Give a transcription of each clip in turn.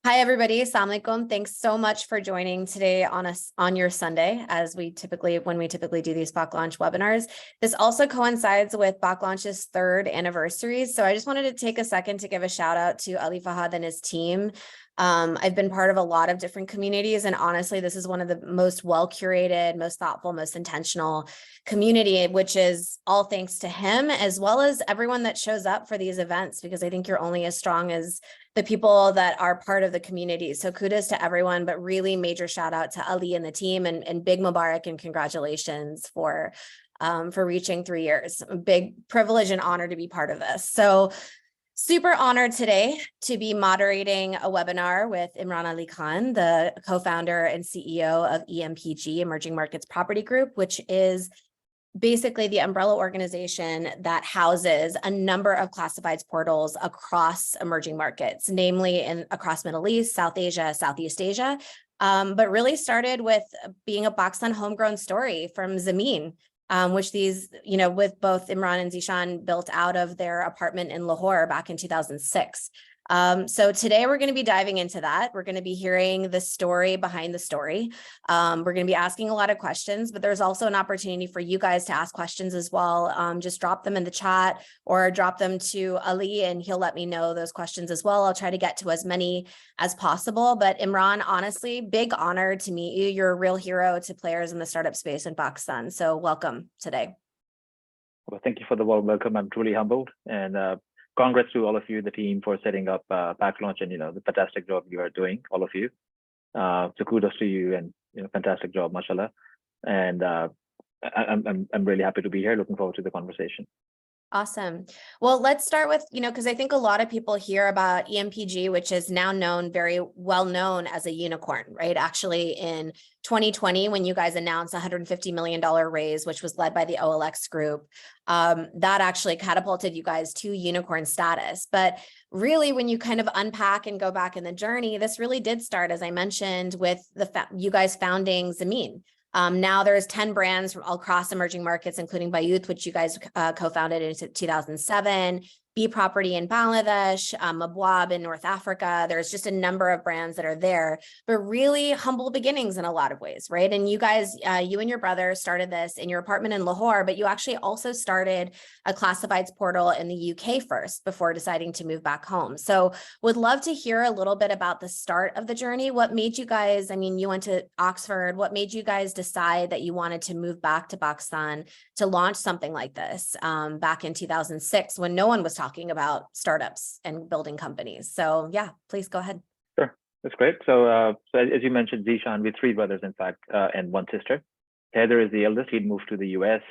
Hi, everybody. Assalamu alaikum. Thanks so much for joining today on your Sunday, as when we typically do these Paklaunch webinars. This also coincides with Paklaunch's 3rd anniversary. So I just wanted to take a second to give a shout out to Ali Fahad and his team. I've been part of a lot of different communities, and honestly, this is one of the most well-curated, most thoughtful, most intentional community, which is all thanks to him, as well as everyone that shows up for these events, because I think you're only as strong as the people that are part of the community. So kudos to everyone, but really major shout out to Ali and the team, and big Mubarak and congratulations for reaching 3 years. A big privilege and honor to be part of this. So super honored today to be moderating a webinar with Imran Ali Khan, the co-founder and CEO of EMPG, Emerging Markets Property Group, which is basically the umbrella organization that houses a number of classifieds portals across emerging markets, namely across Middle East, South Asia, Southeast Asia, but really started with being a Pakistan homegrown story from Zameen, which with both Imran and Zishan built out of their apartment in Lahore back in 2006. So today we're going to be diving into that. We're going to be hearing the story behind the story. We're going to be asking a lot of questions, but there's also an opportunity for you guys to ask questions as well. Just drop them in the chat or drop them to Ali and he'll let me know those questions as well. I'll try to get to as many as possible. But Imran, honestly, big honor to meet you. You're a real hero to players in the startup space in Pakistan. So welcome today. Well, thank you for the warm welcome. I'm truly humbled, and congrats to all of you, the team, for setting up Paklaunch and the fantastic job you are doing, all of you. So kudos to you, and fantastic job, mashallah. And I'm really happy to be here. Looking forward to the conversation. Awesome. Well, let's start with, because I think a lot of people hear about EMPG, which is now very well known as a unicorn, right? Actually, in 2020, when you guys announced a $150 million raise, which was led by the OLX group, that actually catapulted you guys to unicorn status. But really, when you kind of unpack and go back in the journey, this really did start, as I mentioned, with you guys founding Zameen. Now there's 10 brands from all across emerging markets, including Bayut, which you guys co-founded in 2007, B Property in Bangladesh, Mubawab in North Africa. There's just a number of brands that are there, but really humble beginnings in a lot of ways, right? And you guys, you and your brother started this in your apartment in Lahore, but you actually also started a classifieds portal in the UK first before deciding to move back home. So would love to hear a little bit about the start of the journey. What made you guys, you went to Oxford, what made you guys decide that you wanted to move back to Pakistan to launch something like this back in 2006 when no one was talking about startups and building companies? So yeah, please go ahead. Sure, that's great. So, as you mentioned, Zishan, we have 3 brothers, in fact, and 1 sister. Heather is the eldest. He'd moved to the US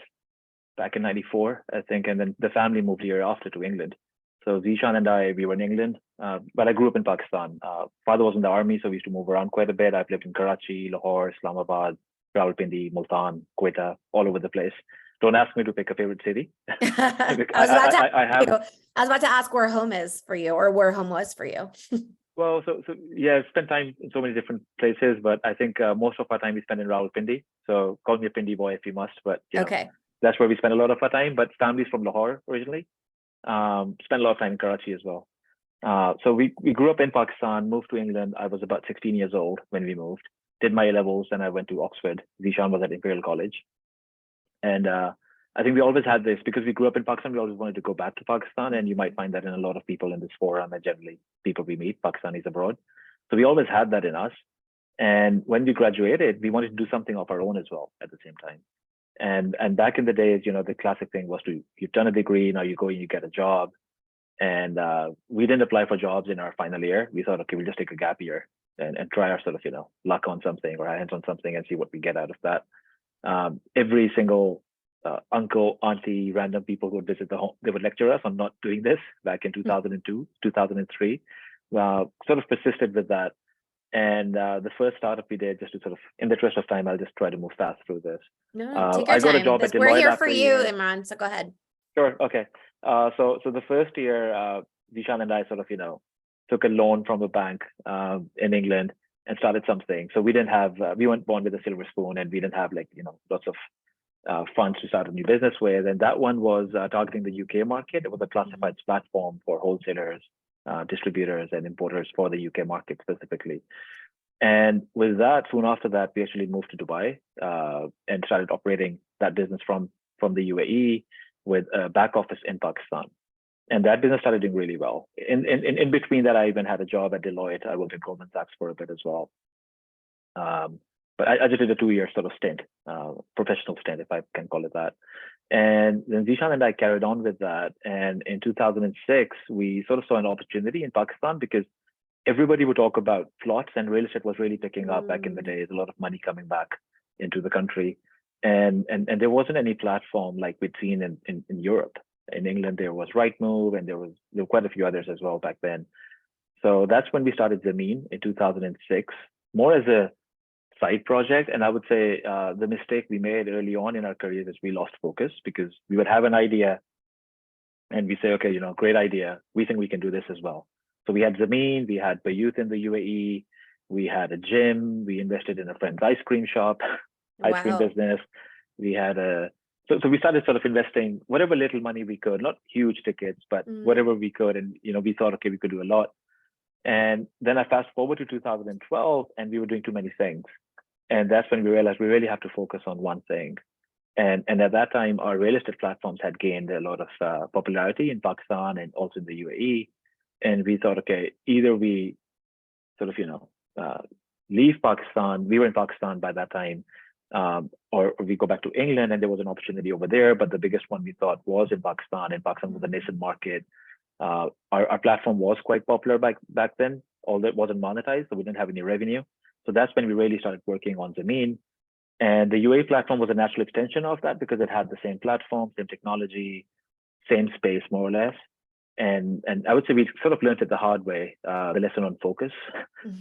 back in '94, I think, and then the family moved a year after to England. So Zishan and we were in England, but I grew up in Pakistan. Father was in the army, so we used to move around quite a bit. I've lived in Karachi, Lahore, Islamabad, Rawalpindi, Multan, Quetta, all over the place. Don't ask me to pick a favorite city. I was about to ask where home is for you, or where home was for you. Well, so yeah, I've spent time in so many different places, but I think most of our time we spend in Rawalpindi. So call me a Pindi boy if you must, but okay, that's where we spend a lot of our time. But family's from Lahore originally. Spent a lot of time in Karachi as well. So we grew up in Pakistan, moved to England. I was about 16 years old when we moved. Did my A-levels, and I went to Oxford. Zishan was at Imperial College. And I think we always had this, because we grew up in Pakistan, we always wanted to go back to Pakistan. And you might find that in a lot of people in this forum, and generally people we meet, Pakistanis abroad. So we always had that in us. And when we graduated, we wanted to do something of our own as well at the same time. And back in the days, the classic thing was you've done a degree, now you go and you get a job. And we didn't apply for jobs in our final year. We thought, okay, we'll just take a gap year and try our sort of, luck on something, or our hands on something, and see what we get out of that. Every single uncle, auntie, random people who would visit the home, they would lecture us on not doing this back in 2002, 2003. Sort of persisted with that. And the first startup we did, just to sort of, in the interest of time, I'll just try to move fast through this. No, take your time. Got a job at Deloitte. We're here for you, Imran, so go ahead. Sure, okay. So the first year, Zishan and I sort of, took a loan from a bank in England and started something. So we didn't have, we weren't born with a silver spoon, and we didn't have lots of funds to start a new business with. And that one was targeting the UK market. It was a classifieds platform for wholesalers distributors and importers for the UK market specifically. And with that, soon after that, we actually moved to Dubai and started operating that business from the UAE with a back office in Pakistan. And that business started doing really well. In between that, I even had a job at Deloitte. I worked at Goldman Sachs for a bit as well. But I just did a 2-year sort of stint, professional stint, if I can call it that. And then Zishan and I carried on with that. And in 2006, we sort of saw an opportunity in Pakistan because everybody would talk about plots, and real estate was really picking up back in the days, a lot of money coming back into the country. And there wasn't any platform like we'd seen in Europe. In England, there was Rightmove, and there were quite a few others as well back then. So that's when we started Zameen in 2006, more as a side project. And I would say the mistake we made early on in our careers is we lost focus, because we would have an idea and we say, okay, you know, great idea. We think we can do this as well. So we had Zameen, we had Bayut in the UAE, we had a gym, we invested in a friend's ice cream shop, ice cream business. We had so we started sort of investing whatever little money we could, not huge tickets, but whatever we could. And, you know, we thought, okay, we could do a lot. And then I fast forward to 2012, and we were doing too many things. And that's when we realized we really have to focus on one thing. And at that time, our real estate platforms had gained a lot of popularity in Pakistan and also in the UAE. And we thought, okay, either we sort of, you know, leave Pakistan. We were in Pakistan by that time, or we go back to England, and there was an opportunity over there. But the biggest one we thought was in Pakistan, and Pakistan was a nascent market. Our platform was quite popular back then, although it wasn't monetized, so we didn't have any revenue. So that's when we really started working on Zameen. And the UAE platform was a natural extension of that, because it had the same platform, same technology, same space, more or less. And I would say we sort of learned it the hard way, the lesson on focus.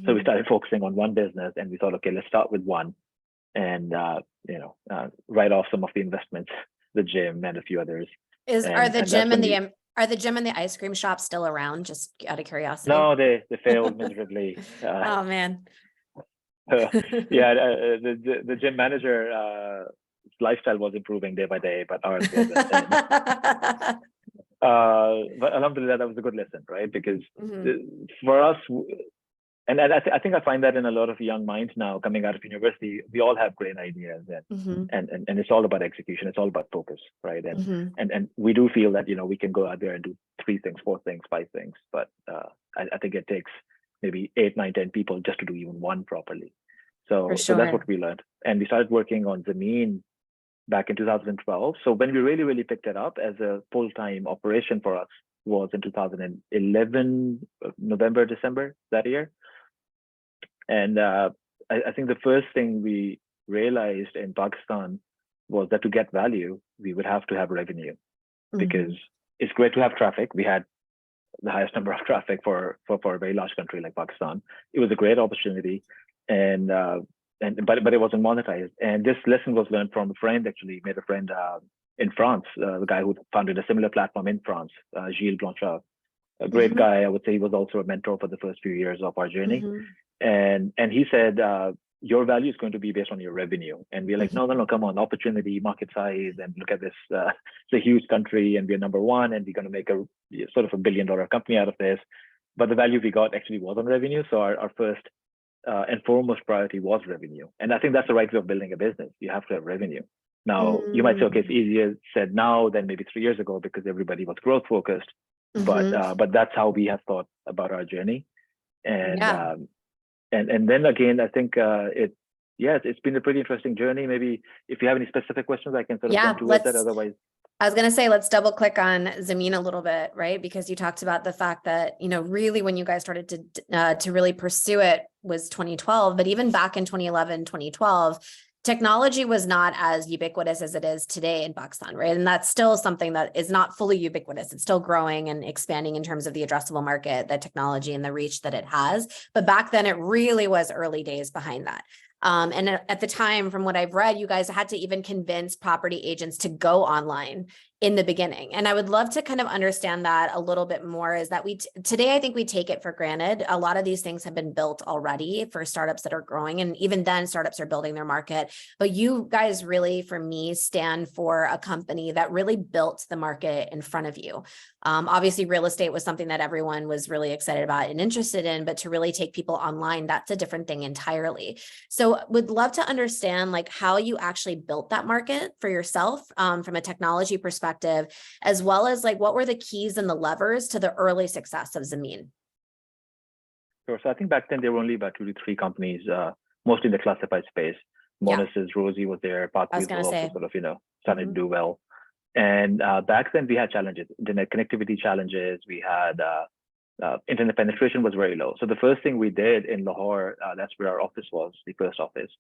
So we started focusing on one business, and we thought, okay, let's start with one, and write off some of the investments, the gym and a few others. Are the gym and the ice cream shop still around? Just out of curiosity. No, they failed miserably. Oh man. The gym manager lifestyle was improving day by day, but ours wasn't. But alhamdulillah, that was a good lesson, right? Because for us, and I think I find that in a lot of young minds now coming out of university, we all have great ideas, and it's all about execution. It's all about focus, right? And we do feel that, you know, we can go out there and do 3 things, 4 things, 5 things, but I think it takes maybe 8, 9, 10 people just to do even one properly. So that's what we learned. And we started working on Zameen back in 2012. So when we really picked it up as a full-time operation for us was in 2011, November, December that year. And I think the first thing we realized in Pakistan was that to get value, we would have to have revenue, because it's great to have traffic. We had the highest number of traffic for a very large country like Pakistan. It was a great opportunity, but it wasn't monetized. And this lesson was learned from a friend. Actually, made a friend in France, the guy who founded a similar platform in France, Gilles Blanchard, a great guy. I would say he was also a mentor for the first few years of our journey. And he said, your value is going to be based on your revenue. And we're like, no, come on, opportunity, market size, and look at this. It's a huge country, and we're number one, and we're going to make a sort of $1 billion company out of this. But the value we got actually was on revenue. So our first and foremost priority was revenue. And I think that's the right way of building a business. You have to have revenue. Now, you might say, okay, it's easier said now than maybe 3 years ago, because everybody was growth focused. But that's how we have thought about our journey. And then again, I think it's been a pretty interesting journey. Maybe if you have any specific questions, I can sort of jump towards that. Otherwise, I was going to say, let's double click on Zameen a little bit, right? Because you talked about the fact that, you know, really when you guys started to really pursue it was 2012, but even back in 2011, 2012, technology was not as ubiquitous as it is today in Pakistan, right? And that's still something that is not fully ubiquitous. It's still growing and expanding in terms of the addressable market, the technology and the reach that it has. But back then it really was early days behind that. And at the time, from what I've read, you guys had to even convince property agents to go online in the beginning. And I would love to kind of understand that a little bit more, is that today, I think we take it for granted. A lot of these things have been built already for startups that are growing. And even then startups are building their market. But you guys really, for me, stand for a company that really built the market in front of you. Obviously, real estate was something that everyone was really excited about and interested in, but to really take people online, that's a different thing entirely. So would love to understand like how you actually built that market for yourself from a technology perspective, as well as like what were the keys and the levers to the early success of Zameen? Sure. So I think back then there were only about 2 to 3 companies, mostly in the classified space. Monis's Rosie was there. Parkview was also sort of, starting to do well. And back then we had challenges, internet connectivity challenges. We had internet penetration was very low. So the first thing we did in Lahore, that's where our office was, the first office.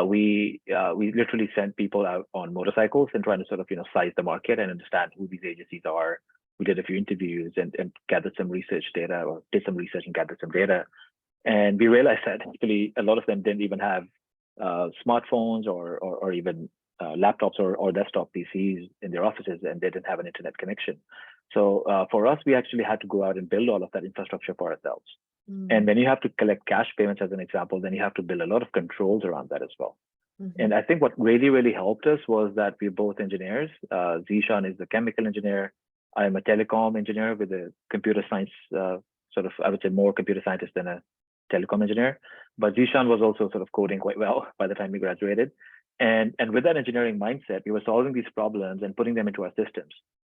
We literally sent people out on motorcycles and trying to sort of, size the market and understand who these agencies are. We did a few interviews and gathered some research data, or did some research and gathered some data. And we realized that actually a lot of them didn't even have smartphones or even laptops or desktop PCs in their offices, and they didn't have an internet connection. So for us, we actually had to go out and build all of that infrastructure for ourselves. And when you have to collect cash payments, as an example, then you have to build a lot of controls around that as well. And I think what really, really helped us was that we're both engineers. Zishan is the chemical engineer. I am a telecom engineer with a computer science, I would say more computer scientist than a telecom engineer. But Zishan was also sort of coding quite well by the time we graduated. And with that engineering mindset, we were solving these problems and putting them into our systems.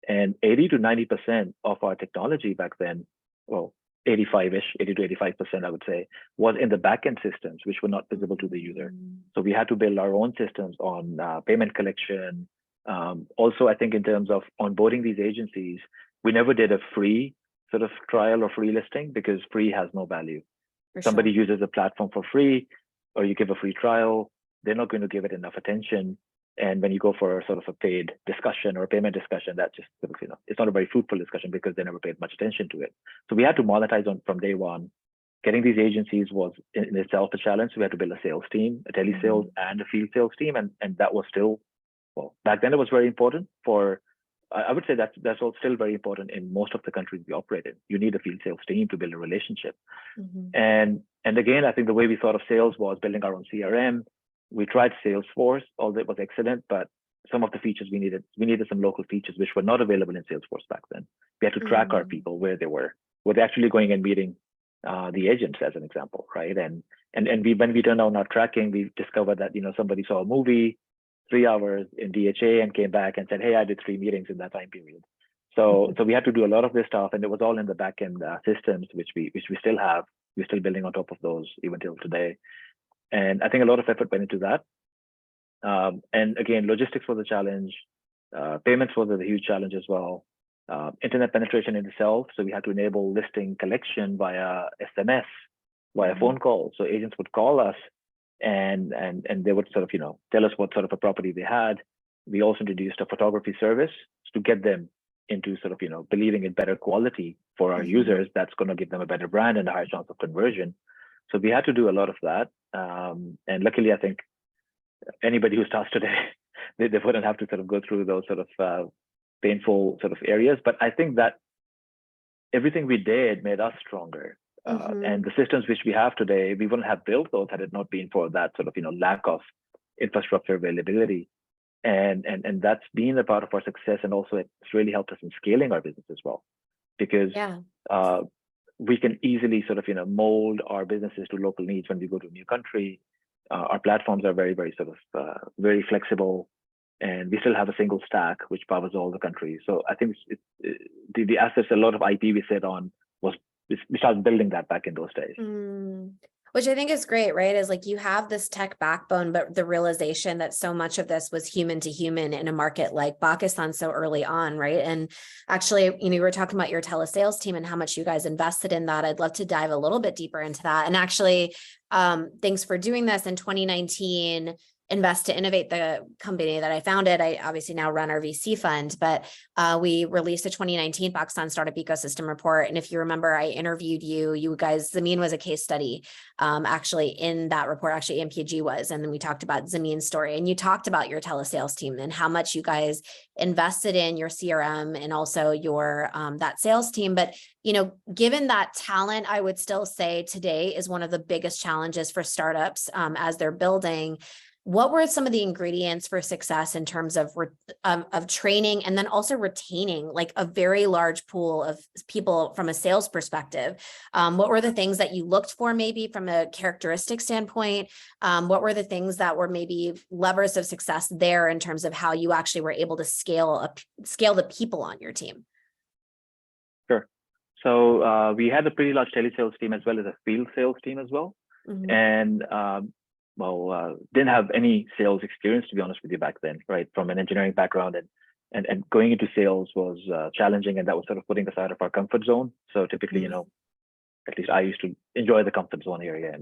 And 80 to 90% of our technology back then, well, 85-ish, 80 to 85%, I would say, was in the backend systems, which were not visible to the user. So we had to build our own systems on payment collection. Also, I think in terms of onboarding these agencies, we never did a free sort of trial or free listing, because free has no value. Somebody uses a platform for free, or you give a free trial, they're not going to give it enough attention. And when you go for sort of a paid discussion or a payment discussion, that just sort of, it's not a very fruitful discussion because they never paid much attention to it. So we had to monetize from day one. Getting these agencies was in itself a challenge. So we had to build a sales team, a telesales and a field sales team. And that was still, well, back then it was very important for, I would say that's all still very important in most of the countries we operate in. You need a field sales team to build a relationship. And again, I think the way we thought of sales was building our own CRM. We tried Salesforce, although it was excellent, but some of the features we needed some local features which were not available in Salesforce back then. We had to track our people where they were. Were they actually going and meeting the agents, as an example, right? And when we turned on our tracking, we discovered that somebody saw a movie 3 hours in DHA and came back and said, "Hey, I did 3 meetings in that time period." So we had to do a lot of this stuff, and it was all in the backend systems, which we still have. We're still building on top of those even till today. And I think a lot of effort went into that. And again, logistics was a challenge. Payments was a huge challenge as well. Internet penetration in itself. So we had to enable listing collection via SMS, via phone call. So agents would call us and they would sort of, tell us what sort of a property they had. We also introduced a photography service to get them into sort of, believing in better quality for our users. That's going to give them a better brand and a higher chance of conversion. So we had to do a lot of that. And luckily, I think anybody who starts today, they wouldn't have to sort of go through those sort of painful sort of areas. But I think that everything we did made us stronger. And the systems which we have today, we wouldn't have built those had it not been for that sort of, lack of infrastructure availability. And that's been a part of our success. And also it's really helped us in scaling our business as well, because we can easily sort of, mold our businesses to local needs when we go to a new country. Our platforms are very, very sort of very flexible, and we still have a single stack which powers all the countries. So I think the assets, a lot of IP we set on we started building that back in those days. Which I think is great, right? Is like you have this tech backbone, but the realization that so much of this was human to human in a market like Pakistan so early on, right? And actually, you were talking about your telesales team and how much you guys invested in that. I'd love to dive a little bit deeper into that. And actually, thanks for doing this. In 2019, Invest to Innovate, the company that I founded, I obviously now run our VC fund, but we released a 2019 Pakistan Startup Ecosystem Report. And if you remember, I interviewed you guys, Zameen was a case study actually in that report, actually EMPG was, and then we talked about Zameen's story, and you talked about your telesales team and how much you guys invested in your CRM and also your that sales team. But given that talent, I would still say today is one of the biggest challenges for startups as they're building. What were some of the ingredients for success in terms of training and then also retaining like a very large pool of people from a sales perspective? What were the things that you looked for maybe from a characteristic standpoint? What were the things that were maybe levers of success there in terms of how you actually were able to scale the people on your team? Sure. So we had a pretty large telesales team as well as a field sales team as well. Mm-hmm. And didn't have any sales experience, to be honest with you, back then, right? From an engineering background, and going into sales was challenging, and that was sort of putting us out of our comfort zone. So typically, at least I used to enjoy the comfort zone area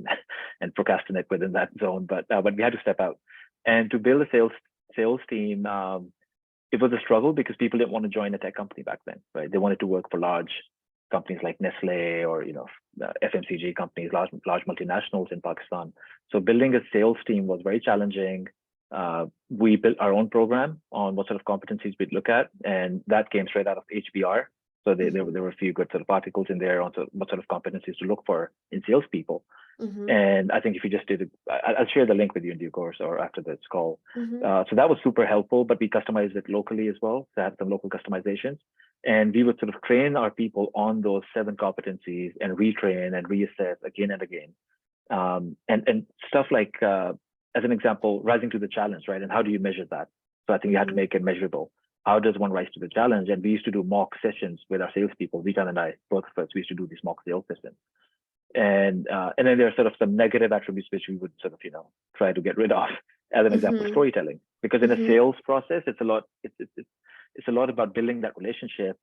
and procrastinate within that zone, but we had to step out. And to build a sales team, it was a struggle because people didn't want to join a tech company back then, right? They wanted to work for large companies like Nestle or FMCG companies, large multinationals in Pakistan. So building a sales team was very challenging. We built our own program on what sort of competencies we'd look at, and that came straight out of HBR. So there were a few good sort of articles in there on what sort of competencies to look for in salespeople. Mm-hmm. And I think if you just I'll share the link with you in due course or after this call. Mm-hmm. So that was super helpful, but we customized it locally as well to have some local customizations. And we would sort of train our people on those 7 competencies and retrain and reassess again and again. And stuff like, as an example, rising to the challenge, right? And how do you measure that? So I think you have to make it measurable. How does one rise to the challenge? And we used to do mock sessions with our salespeople. Vitan and I, both of us, we used to do these mock sales sessions. And then there are sort of some negative attributes which we would sort of, try to get rid of. As an example, storytelling, because in a sales process, it's a lot about building that relationship,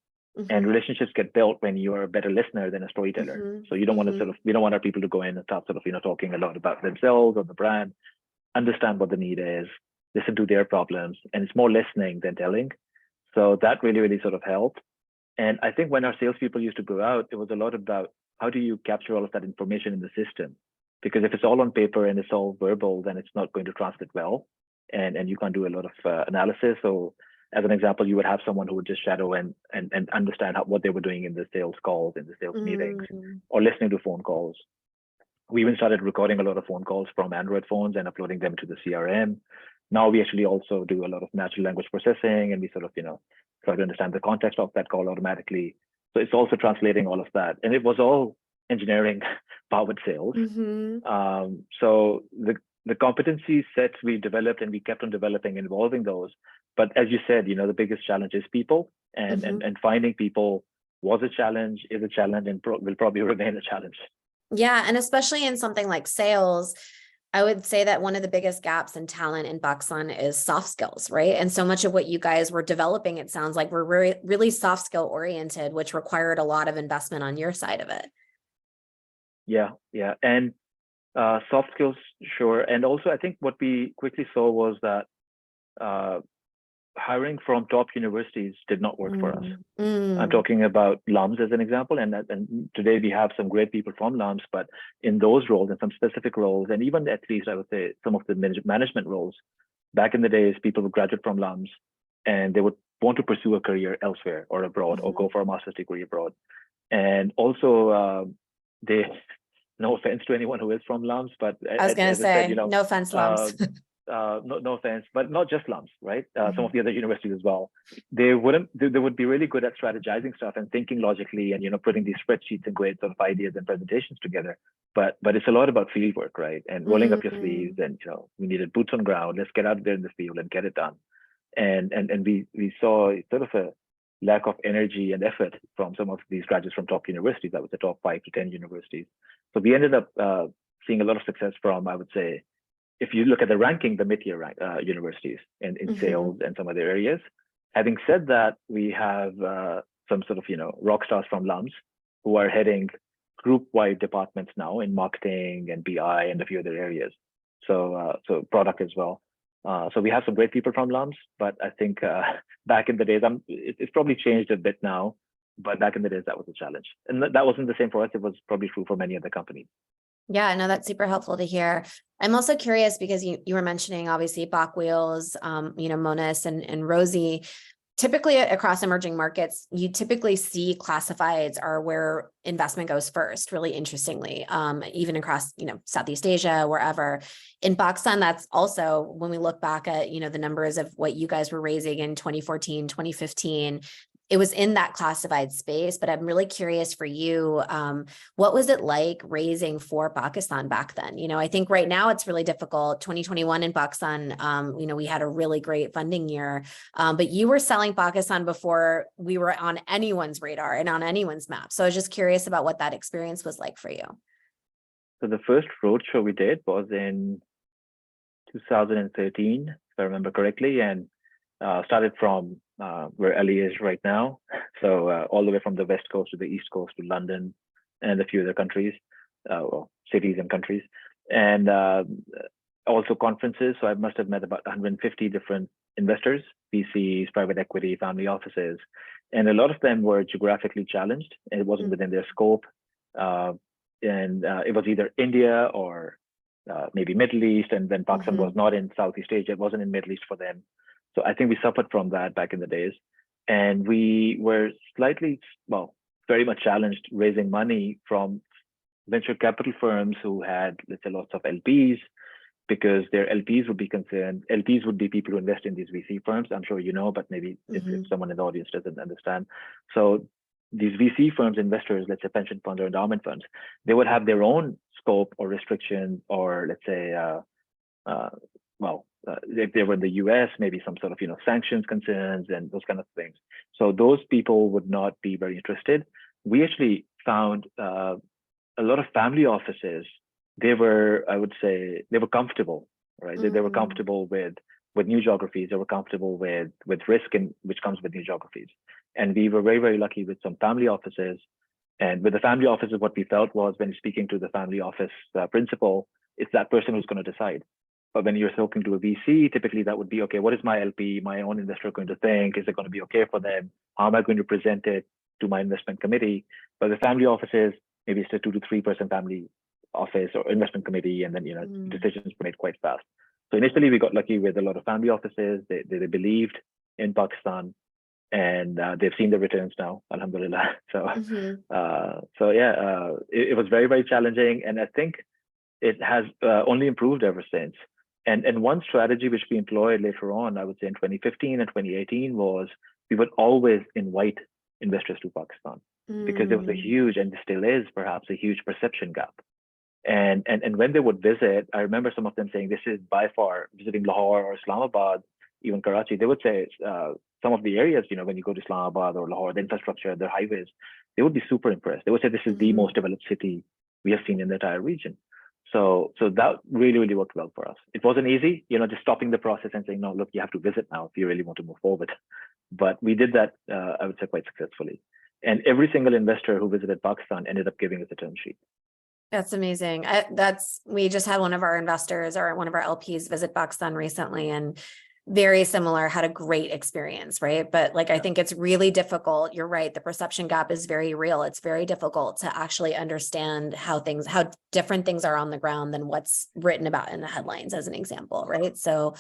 and relationships get built when you are a better listener than a storyteller. So you don't want to we don't want our people to go in and start sort of, talking a lot about themselves or the brand, understand what the need is, listen to their problems, and it's more listening than telling. So that really, really sort of helped. And I think when our salespeople used to go out, it was a lot about how do you capture all of that information in the system? Because if it's all on paper and it's all verbal, then it's not going to translate well, and you can't do a lot of analysis. So as an example, you would have someone who would just shadow and understand what they were doing in the sales calls, in the sales meetings, or listening to phone calls. We even started recording a lot of phone calls from Android phones and uploading them to the CRM. Now we actually also do a lot of natural language processing, and we sort of, try to understand the context of that call automatically. So it's also translating all of that. And it was all engineering powered sales. So the competency sets we developed, and we kept on developing and evolving those. But as you said, the biggest challenge is people, and finding people was a challenge, is a challenge, and will probably remain a challenge. Yeah. And especially in something like sales, I would say that one of the biggest gaps in talent in Pakistan is soft skills, right? And so much of what you guys were developing, it sounds like, were really soft skill oriented, which required a lot of investment on your side of it. Yeah. And soft skills, sure. And also, I think what we quickly saw was that hiring from top universities did not work for us. I'm talking about LUMS as an example, and today we have some great people from LUMS, but in those roles and some specific roles, and even at least I would say some of the management roles, back in the days, people would graduate from LUMS and they would want to pursue a career elsewhere or abroad, or go for a master's degree abroad. And also, no offense to anyone who is from LUMS, but I was going to say, no offense, LUMS. No offense, but not just LUMS, right? Some of the other universities as well. They would be really good at strategizing stuff and thinking logically, and putting these spreadsheets and great sort of ideas and presentations together. But it's a lot about field work, right? And rolling up your sleeves, and we needed boots on ground. Let's get out there in the field and get it done. And we saw sort of a lack of energy and effort from some of these graduates from top universities. That was the top 5 to 10 universities. So we ended up seeing a lot of success from, I would say, if you look at the ranking, the mid-tier universities in sales and some other areas. Having said that, we have some sort of, rock stars from LUMS who are heading group-wide departments now in marketing and BI and a few other areas. So product as well. So we have some great people from Lums, but I think back in the days, it's probably changed a bit now, but back in the days, that was a challenge. And that wasn't the same for us. It was probably true for many other companies. Yeah, no, that's super helpful to hear. I'm also curious because you were mentioning obviously Bach Wheels, Monas and Rosie. Typically across emerging markets, you typically see classifieds are where investment goes first, really interestingly, even across, Southeast Asia, wherever. In Pakistan, that's also, when we look back at, the numbers of what you guys were raising in 2014, 2015, it was in that classified space, but I'm really curious for you, what was it like raising for Pakistan back then? I think right now it's really difficult. 2021 in Pakistan, we had a really great funding year, but you were selling Pakistan before we were on anyone's radar and on anyone's map. So I was just curious about what that experience was like for you. So the first roadshow we did was in 2013, if I remember correctly, and started from where Ali is right now. So all the way from the West Coast to the East Coast to London and a few other countries, cities and countries. And also conferences. So I must have met about 150 different investors, VCs, private equity, family offices. And a lot of them were geographically challenged, and it wasn't within their scope. And it was either India or maybe Middle East, and then Pakistan was not in Southeast Asia. It wasn't in Middle East for them. So I think we suffered from that back in the days. And we were very much challenged raising money from venture capital firms who had, let's say, lots of LPs, because their LPs would be concerned. LPs would be people who invest in these VC firms. I'm sure you know, but maybe if someone in the audience doesn't understand. So these VC firms, investors, let's say pension funds or endowment funds, they would have their own scope or restriction, or let's say, if they were in the US, maybe some sort of, sanctions concerns and those kind of things. So those people would not be very interested. We actually found a lot of family offices. They were, I would say, they were comfortable, right? They were comfortable with new geographies. They were comfortable with risk which comes with new geographies. And we were very, very lucky with some family offices. And with the family offices, what we felt was, when speaking to the family office principal, it's that person who's going to decide. But when you're talking to a VC, typically that would be, okay, what is my LP, my own investor going to think? Is it going to be okay for them? How am I going to present it to my investment committee? But the family offices, maybe it's a 2 to 3% family office or investment committee, and then decisions were made quite fast. So initially we got lucky with a lot of family offices. They believed in Pakistan, and they've seen the returns now, alhamdulillah. So it was very, very challenging, and I think it has only improved ever since. And one strategy which we employed later on, I would say in 2015 and 2018, was we would always invite investors to Pakistan, because there was a huge, and still is perhaps, a huge perception gap. And when they would visit, I remember some of them saying, this is by far, visiting Lahore or Islamabad, even Karachi, they would say some of the areas, when you go to Islamabad or Lahore, the infrastructure, the highways, they would be super impressed. They would say, this is the most developed city we have seen in the entire region. So that really, really worked well for us. It wasn't easy, just stopping the process and saying, no, look, you have to visit now if you really want to move forward. But we did that, I would say, quite successfully. And every single investor who visited Pakistan ended up giving us a term sheet. That's amazing. We just had one of our investors, or one of our LPs, visit Pakistan recently, and very similar, had a great experience, right? But I think it's really difficult. You're right. The perception gap is very real. It's very difficult to actually understand how different things are on the ground than what's written about in the headlines, as an example, right? So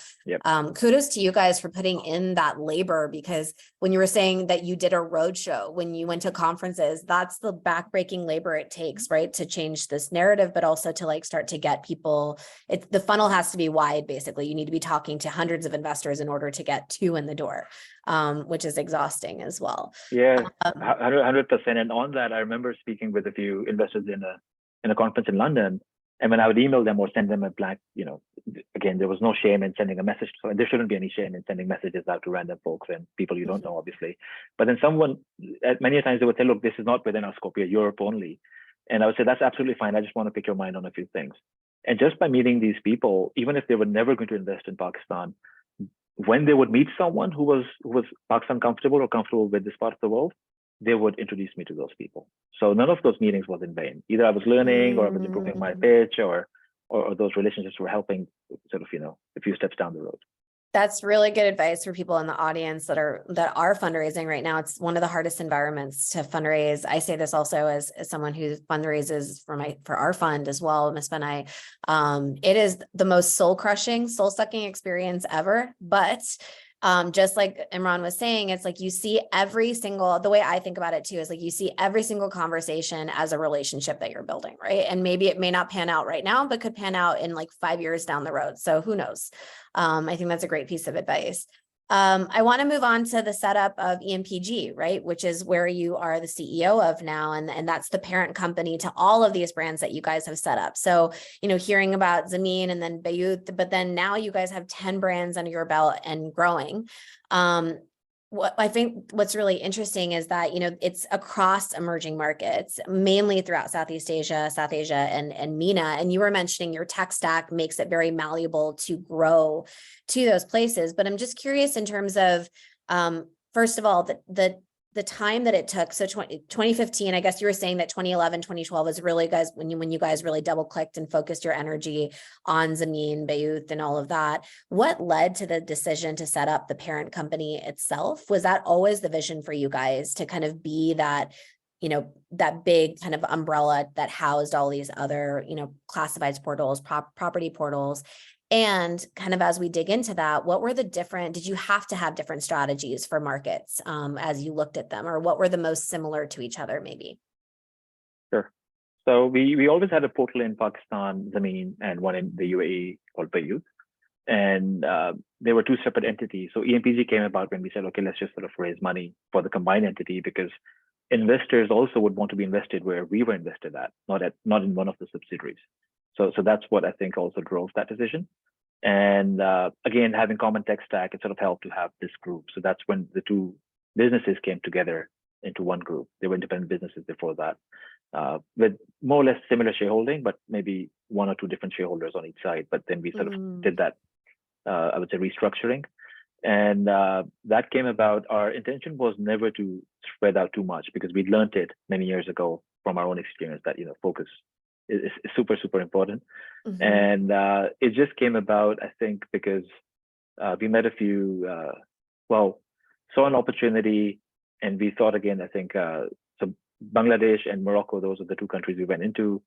kudos to you guys for putting in that labor, because when you were saying that you did a roadshow, when you went to conferences, that's the backbreaking labor it takes, right? To change this narrative, but also to start to get people, the funnel has to be wide, basically. You need to be talking to hundreds of investors in order to get two in the door, which is exhausting as well. Yeah, 100%. And on that, I remember speaking with a few investors in a conference in London, and when I would email them or send them a blank, again, there was no shame in sending a message. So there shouldn't be any shame in sending messages out to random folks and people you don't know, obviously. But then many times they would say, look, this is not within our scope, we're Europe only. And I would say, that's absolutely fine. I just want to pick your mind on a few things. And just by meeting these people, even if they were never going to invest in Pakistan, when they would meet someone who was Pakistan comfortable or comfortable with this part of the world, they would introduce me to those people. So none of those meetings was in vain. Either I was learning, or I was improving my pitch, or or those relationships were helping sort of, a few steps down the road. That's really good advice for people in the audience that are fundraising right now. It's one of the hardest environments to fundraise. I say this also as someone who fundraises for our fund as well, Ms. Benai. It is the most soul-crushing, soul-sucking experience ever. But just like Imran was saying, it's like you see the way I think about it too, is like you see every single conversation as a relationship that you're building, right? And maybe it may not pan out right now, but could pan out in like 5 years down the road. So who knows? I think that's a great piece of advice. I want to move on to the setup of EMPG, right? Which is where you are the CEO of now. And that's the parent company to all of these brands that you guys have set up. So, hearing about Zameen and then Bayut, but then now you guys have 10 brands under your belt and growing. What I think what's really interesting is that, it's across emerging markets, mainly throughout South Asia and MENA. And you were mentioning your tech stack makes it very malleable to grow to those places. But I'm just curious in terms of, first of all, the time that it took. So 2015, I guess you were saying that 2011, 2012 was really when you guys really double clicked and focused your energy on Zameen, Bayut, and all of that. What led to the decision to set up the parent company itself? Was that always the vision for you guys to kind of be that, that big kind of umbrella that housed all these other, classifieds portals, property portals? And kind of as we dig into that, did you have to have different strategies for markets as you looked at them, or what were the most similar to each other maybe? Sure. So we always had a portal in Pakistan, Zameen, and one in the UAE called Bayut. And they were two separate entities. So EMPG came about when we said, okay, let's just sort of raise money for the combined entity, because investors also would want to be invested where we were invested at, not in one of the subsidiaries. So that's what I think also drove that decision. And again, having common tech stack, it sort of helped to have this group. So that's when the two businesses came together into one group. They were independent businesses before that, with more or less similar shareholding, but maybe one or two different shareholders on each side. But then we sort of did that, I would say, restructuring. And that came about. Our intention was never to spread out too much, because we learned it many years ago from our own experience that, focus is super, super important. And it just came about, I think, because we met a few, saw an opportunity, and we thought again, I think, so Bangladesh and Morocco, those are the two countries we went into.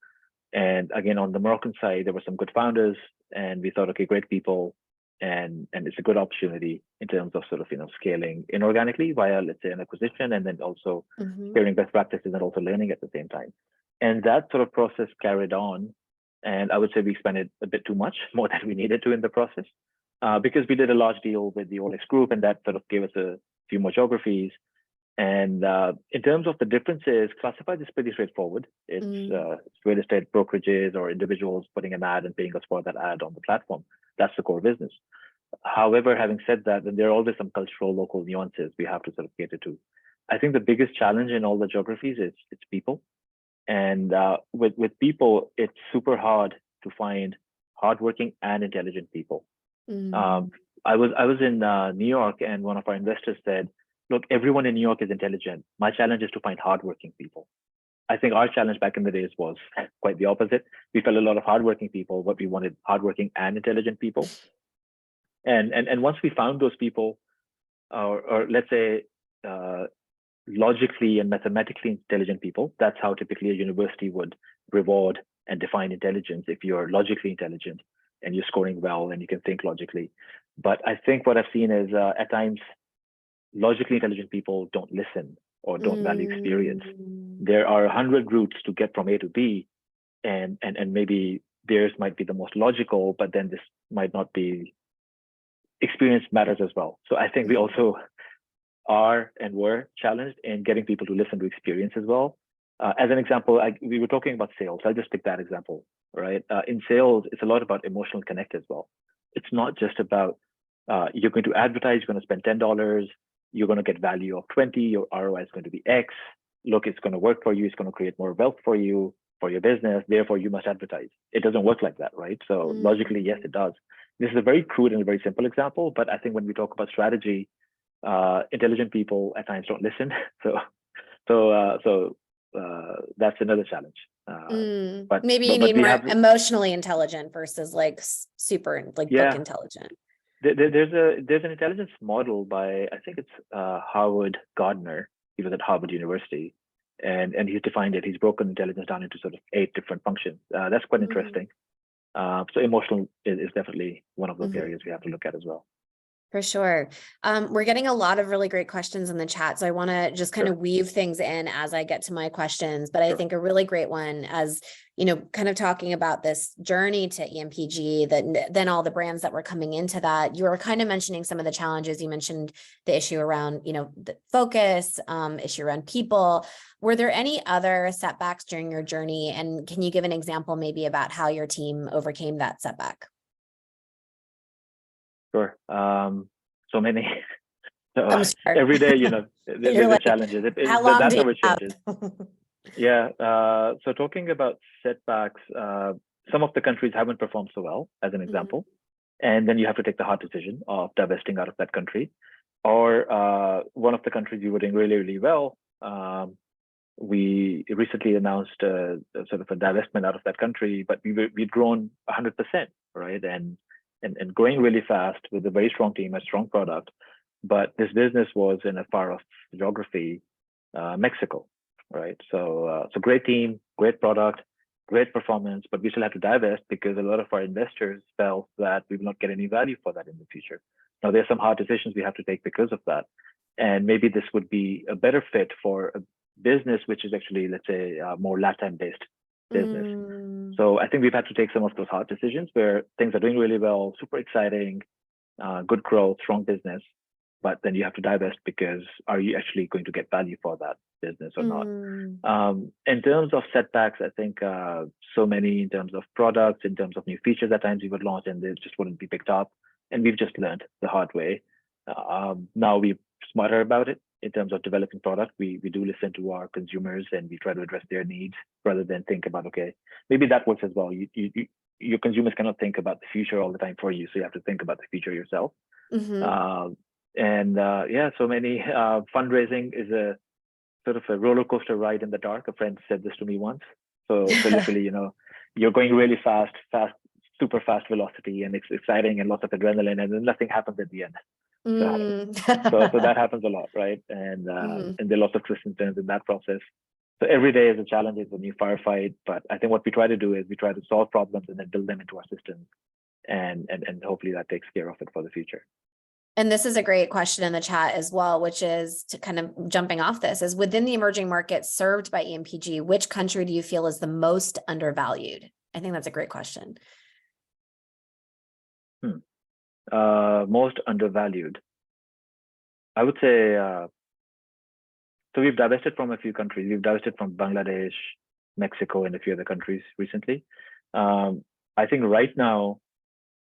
And again, on the Moroccan side, there were some good founders, and we thought, okay, great people. And it's a good opportunity in terms of sort of, scaling inorganically via, let's say, an acquisition, and then also sharing best practices and also learning at the same time. And that sort of process carried on. And I would say we expanded a bit too much, more than we needed to in the process, because we did a large deal with the OLX group, and that sort of gave us a few more geographies. And in terms of the differences, classified is pretty straightforward. It's real estate brokerages or individuals putting an ad and paying us for that ad on the platform. That's the core business. However, having said that, then there are always some cultural local nuances we have to sort of cater to. I think the biggest challenge in all the geographies is it's people. And with people, it's super hard to find hardworking and intelligent people. I was in New York, and one of our investors said, look, everyone in New York is intelligent. My challenge is to find hardworking people. I think our challenge back in the days was quite the opposite. We felt a lot of hardworking people, but we wanted hardworking and intelligent people. And once we found those people, or let's say logically and mathematically intelligent people, that's how typically a university would reward and define intelligence. If you're logically intelligent and you're scoring well and you can think logically. But I think what I've seen is at times, logically intelligent people don't listen or don't value experience. There are 100 routes to get from A to B, and maybe theirs might be the most logical, but then this might not be. Experience matters as well. So I think we also are and were challenged in getting people to listen to experience as well. As an example, we were talking about sales. I'll just pick that example, right? In sales, it's a lot about emotional connect as well. It's not just about you're going to advertise, you're going to spend $10, you're going to get value of 20, your ROI is going to be X. Look, it's going to work for you. It's going to create more wealth for you, for your business. Therefore, you must advertise. It doesn't work like that, right? So logically, yes, it does. This is a very crude and a very simple example, but I think when we talk about strategy, intelligent people at times don't listen. So that's another challenge. Maybe you need we more have, emotionally intelligent versus like super like book yeah, intelligent. there's an intelligence model by, I think it's Howard Gardner. He was at Harvard University, and he's defined it. He's broken intelligence down into sort of 8 different functions. That's quite interesting. So emotional is definitely one of those areas we have to look at as well. For sure. We're getting a lot of really great questions in the chat. So I want to just kind of weave things in as I get to my questions. But I think a really great one, as you know, kind of talking about this journey to EMPG, then all the brands that were coming into that, you were kind of mentioning some of the challenges. You mentioned the issue around, you know, the focus, issue around people. Were there any other setbacks during your journey? And can you give an example maybe about how your team overcame that setback? Sure. So many. So I'm sorry. every day, you know, there's like, challenges. How long That do you never changes. Yeah. So talking about setbacks, some of the countries haven't performed so well, as an example, and then you have to take the hard decision of divesting out of that country. Or one of the countries you were doing really, really well. We recently announced sort of a divestment out of that country, but we'd grown 100%, right? And growing really fast with a very strong team, a strong product. But this business was in a far off geography, Mexico, right? So great team, great product, great performance, but we still have to divest because a lot of our investors felt that we will not get any value for that in the future. Now there's some hard decisions we have to take because of that. And maybe this would be a better fit for a business which is actually, let's say, more LATAM based business. So I think we've had to take some of those hard decisions where things are doing really well, super exciting, good growth, strong business, but then you have to divest because are you actually going to get value for that business or not? In terms of setbacks, I think so many in terms of products, in terms of new features at times we would launch and they just wouldn't be picked up. And we've just learned the hard way. Now we're smarter about it. In terms of developing product, we do listen to our consumers and we try to address their needs rather than think about, okay, maybe that works as well. Your consumers cannot think about the future all the time for you. So you have to think about the future yourself. Yeah, so many fundraising is a sort of a roller coaster ride in the dark. A friend said this to me once. So literally, you know, you're going really fast, super fast velocity, and it's exciting and lots of adrenaline, and then nothing happens at the end. So that happens a lot, right? And there are lots of twists and turns in that process. So every day is a challenge, it's a new firefight. But I think what we try to do is we try to solve problems and then build them into our system, and hopefully that takes care of it for the future. And this is a great question in the chat as well, which is to kind of jumping off this is within the emerging markets served by EMPG, which country do you feel is the most undervalued? I think that's a great question. Most undervalued. I would say, so we've divested from a few countries. We've divested from Bangladesh, Mexico, and a few other countries recently. I think right now,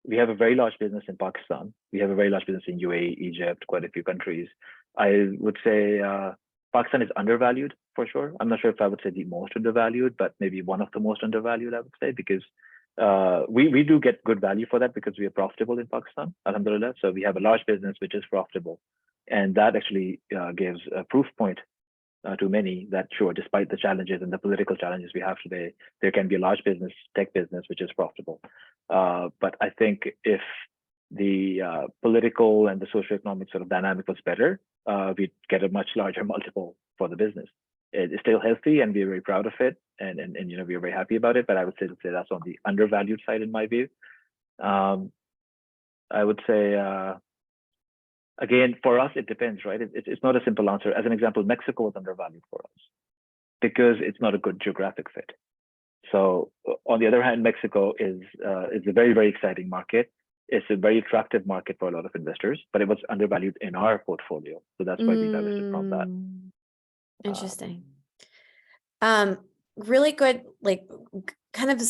we have a very large business in Pakistan. We have a very large business in UAE, Egypt, quite a few countries. I would say Pakistan is undervalued for sure. I'm not sure if I would say the most undervalued, but maybe one of the most undervalued, I would say, because we do get good value for that because we are profitable in Pakistan, alhamdulillah. So we have a large business which is profitable. And that actually gives a proof point to many that sure, despite the challenges and the political challenges we have today, there can be a large business, tech business, which is profitable. But I think if the political and the socioeconomic sort of dynamic was better, we'd get a much larger multiple for the business. It's still healthy and we're very proud of it. And you know, we're very happy about it, but I would say that's on the undervalued side in my view. I would say, again, for us, it depends, right? It's not a simple answer. As an example, Mexico is undervalued for us because it's not a good geographic fit. So on the other hand, Mexico is a very, very exciting market. It's a very attractive market for a lot of investors, but it was undervalued in our portfolio. So that's why we divested from that. Interesting. Really good, like kind of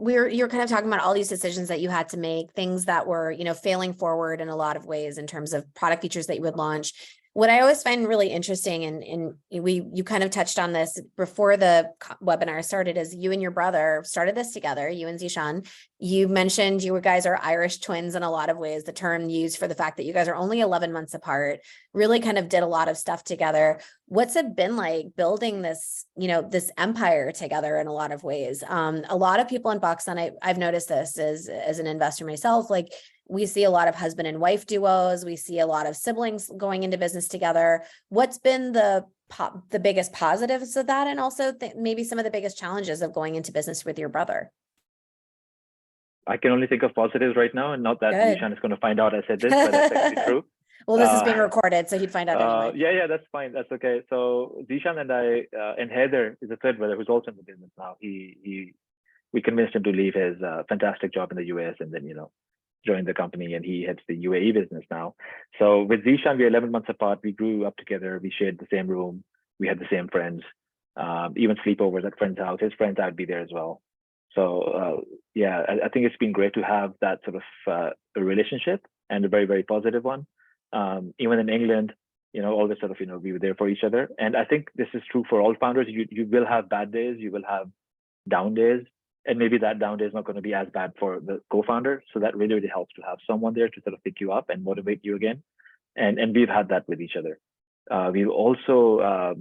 you're kind of talking about all these decisions that you had to make, things that were, you know, failing forward in a lot of ways in terms of product features that you would launch. What I always find really interesting, and you kind of touched on this before the webinar started, is you and your brother started this together, you and Zishan. You mentioned you guys are Irish twins in a lot of ways, the term used for the fact that you guys are only 11 months apart, really kind of did a lot of stuff together. What's it been like building this, this empire together in a lot of ways? A lot of people in Pakistan, I've noticed this as an investor myself, like we see a lot of husband and wife duos. We see a lot of siblings going into business together. What's been the biggest positives of that? And also maybe some of the biggest challenges of going into business with your brother? I can only think of positives right now, and not that Zishan is going to find out I said this, but that's actually true. Well, this is being recorded, so he'd find out anyway. Yeah, that's fine. That's okay. So Zishan and I, and Heather is a third brother who's also in the business now. We convinced him to leave his fantastic job in the US and then, joined the company, and he heads the UAE business now. So with Zishan, we're 11 months apart. We grew up together. We shared the same room. We had the same friends, even sleepovers at friends' house. His friends, I'd be there as well. So yeah, I think it's been great to have that sort of a relationship, and a very, very positive one. Even in England, always sort of, we were there for each other. And I think this is true for all founders. You will have bad days, you will have down days, and maybe that down day is not going to be as bad for the co-founder. So that really, really helps to have someone there to sort of pick you up and motivate you again. And we've had that with each other. We've also,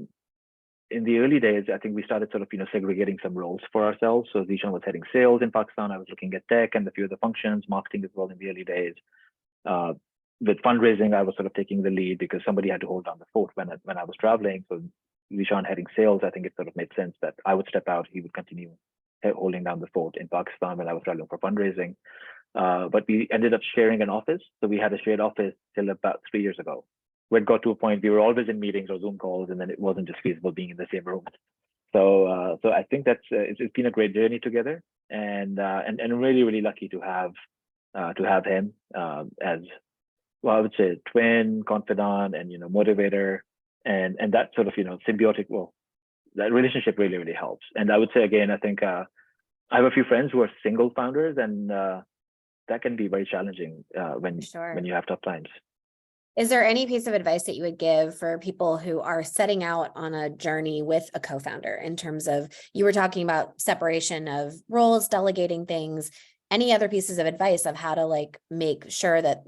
in the early days, I think we started sort of, segregating some roles for ourselves. So Zishan was heading sales in Pakistan. I was looking at tech and a few other functions, marketing as well in the early days. With fundraising, I was sort of taking the lead because somebody had to hold down the fort when I was traveling. So Zishan heading sales, I think it sort of made sense that I would step out, he would continue holding down the fort in Pakistan when I was traveling for fundraising. But we ended up sharing an office. So we had a shared office till about 3 years ago, where it got to a point we were always in meetings or Zoom calls, and then it wasn't just feasible being in the same room. So I think that's it's been a great journey together, and really, really lucky to have him as, well, I would say twin, confidant, and motivator, and that sort of symbiotic. Well, that relationship really, really helps. And I would say again, I think I have a few friends who are single founders, and that can be very challenging when you have tough times. Is there any piece of advice that you would give for people who are setting out on a journey with a co-founder in terms of, you were talking about separation of roles, delegating things, any other pieces of advice of how to make sure that,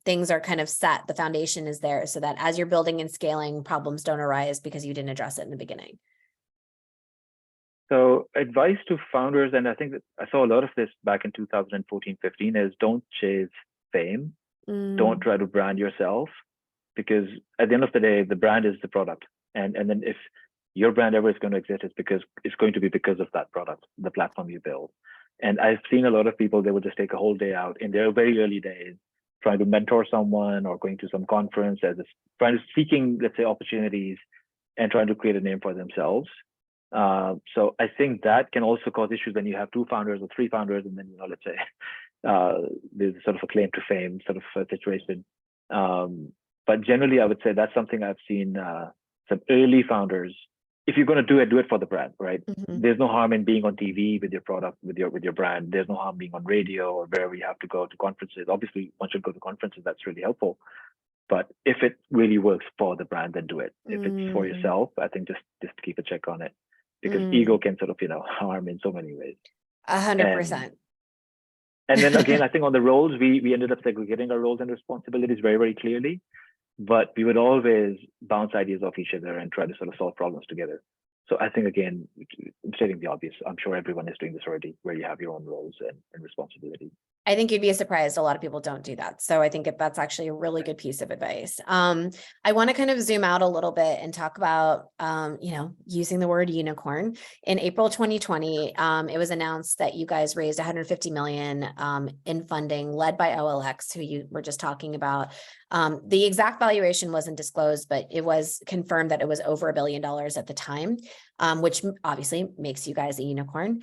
things are kind of set, the foundation is there so that as you're building and scaling, problems don't arise because you didn't address it in the beginning? So advice to founders, and I think that I saw a lot of this back in 2014, 15, is don't chase fame. Don't try to brand yourself, because at the end of the day, the brand is the product. And then if your brand ever is going to exist, it's going to be because of that product, the platform you build. And I've seen a lot of people, they will just take a whole day out in their very early days, trying to mentor someone or going to some conference, seeking, let's say, opportunities and trying to create a name for themselves. So I think that can also cause issues when you have 2 founders or 3 founders, and then, let's say, there's sort of a claim to fame sort of a situation. But generally, I would say that's something I've seen some early founders. If you're going to do it for the brand, right? Mm-hmm. There's no harm in being on TV with your product, with your brand. There's no harm being on radio or wherever you have to go to conferences. Obviously, one should go to conferences. That's really helpful. But if it really works for the brand, then do it. If it's for yourself, I think just keep a check on it, because ego can sort of harm in so many ways. 100%. And then again, I think on the roles, we ended up segregating our roles and responsibilities very, very clearly. But we would always bounce ideas off each other and try to sort of solve problems together. So I think, again, I'm stating the obvious. I'm sure everyone is doing this already, where you have your own roles and responsibilities. I think you'd be surprised. A lot of people don't do that. So I think that's actually a really good piece of advice. I want to kind of zoom out a little bit and talk about, using the word unicorn. In April 2020, it was announced that you guys raised 150 million in funding led by OLX, who you were just talking about. The exact valuation wasn't disclosed, but it was confirmed that it was over $1 billion at the time, which obviously makes you guys a unicorn.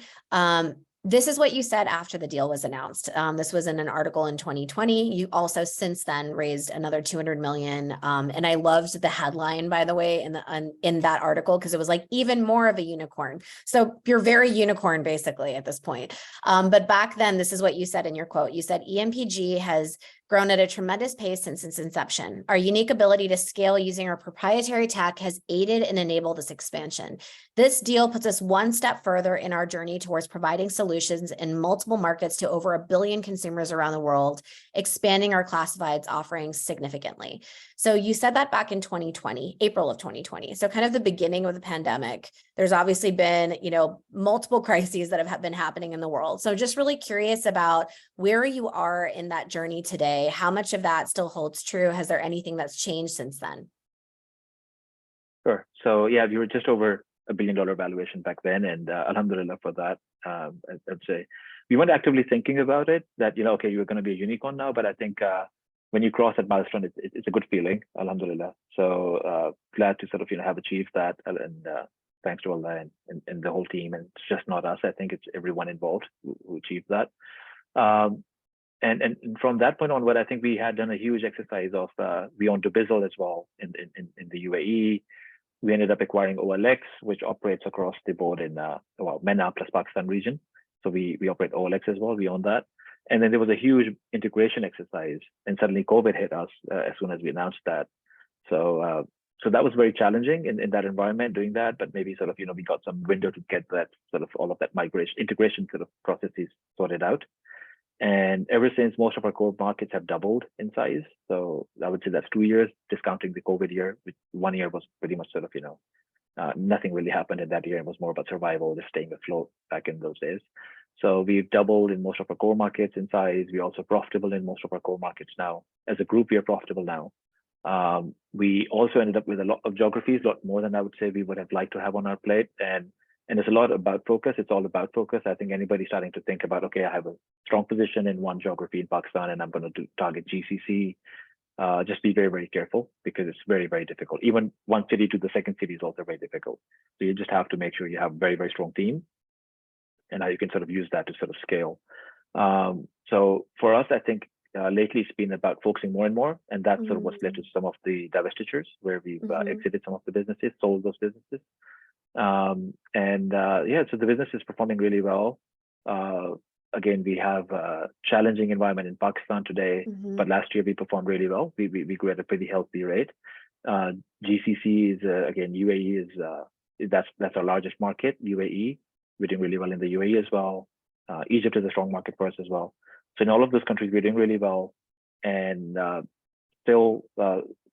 This is what you said after the deal was announced. This was in an article in 2020. You also since then raised another 200 million. And I loved the headline, by the way, in that article, because it was like even more of a unicorn. So you're very unicorn basically at this point. But back then, this is what you said in your quote. You said EMPG has grown at a tremendous pace since its inception. Our unique ability to scale using our proprietary tech has aided and enabled this expansion. This deal puts us one step further in our journey towards providing solutions in multiple markets to over 1 billion consumers around the world, expanding our classifieds offerings significantly. So you said that back in 2020, April of 2020. So kind of the beginning of the pandemic. There's obviously been, multiple crises that have been happening in the world. So just really curious about where you are in that journey today. How much of that still holds true? Has there anything that's changed since then? Sure. So yeah, we were just over $1 billion valuation back then, and alhamdulillah for that. I'd say we weren't actively thinking about it. That okay, you're going to be a unicorn now, but I think when you cross that milestone, it's a good feeling, alhamdulillah. So glad to sort of have achieved that, and thanks to Allah and the whole team. And it's just not us. I think it's everyone involved who achieved that. And from that point onward, I think we had done a huge exercise of we owned Dubizzle as well in the UAE. We ended up acquiring OLX, which operates across the board in MENA plus Pakistan region. So we operate OLX as well. We own that. And then there was a huge integration exercise, and suddenly COVID hit us as soon as we announced that. So that was very challenging in that environment doing that, but maybe sort of we got some window to get that sort of all of that integration sort of processes sorted out. And ever since, most of our core markets have doubled in size. So I would say that's 2 years, discounting the COVID year, which 1 year was pretty much sort of nothing really happened in that year. It was more about survival, just staying afloat back in those days. So we've doubled in most of our core markets in size. We're also profitable in most of our core markets now. As a group, we are profitable now. We also ended up with a lot of geographies, a lot more than I would say we would have liked to have on our plate. And it's a lot about focus. It's all about focus. I think anybody starting to think about, okay, I have a strong position in one geography in Pakistan and I'm going to target GCC. Just be very, very careful, because it's very, very difficult. Even one city to the second city is also very difficult. So you just have to make sure you have a very, very strong team, and how you can sort of use that to sort of scale. So for us, I think lately it's been about focusing more and more, and that's sort of what's led to some of the divestitures where we've exited some of the businesses, sold those businesses. So the business is performing really well. Again, we have a challenging environment in Pakistan today, but last year we performed really well. We grew at a pretty healthy rate. GCC is again, UAE is that's our largest market. UAE, we're doing really well in the UAE as well. Egypt is a strong market for us as well. So in all of those countries, we're doing really well, and still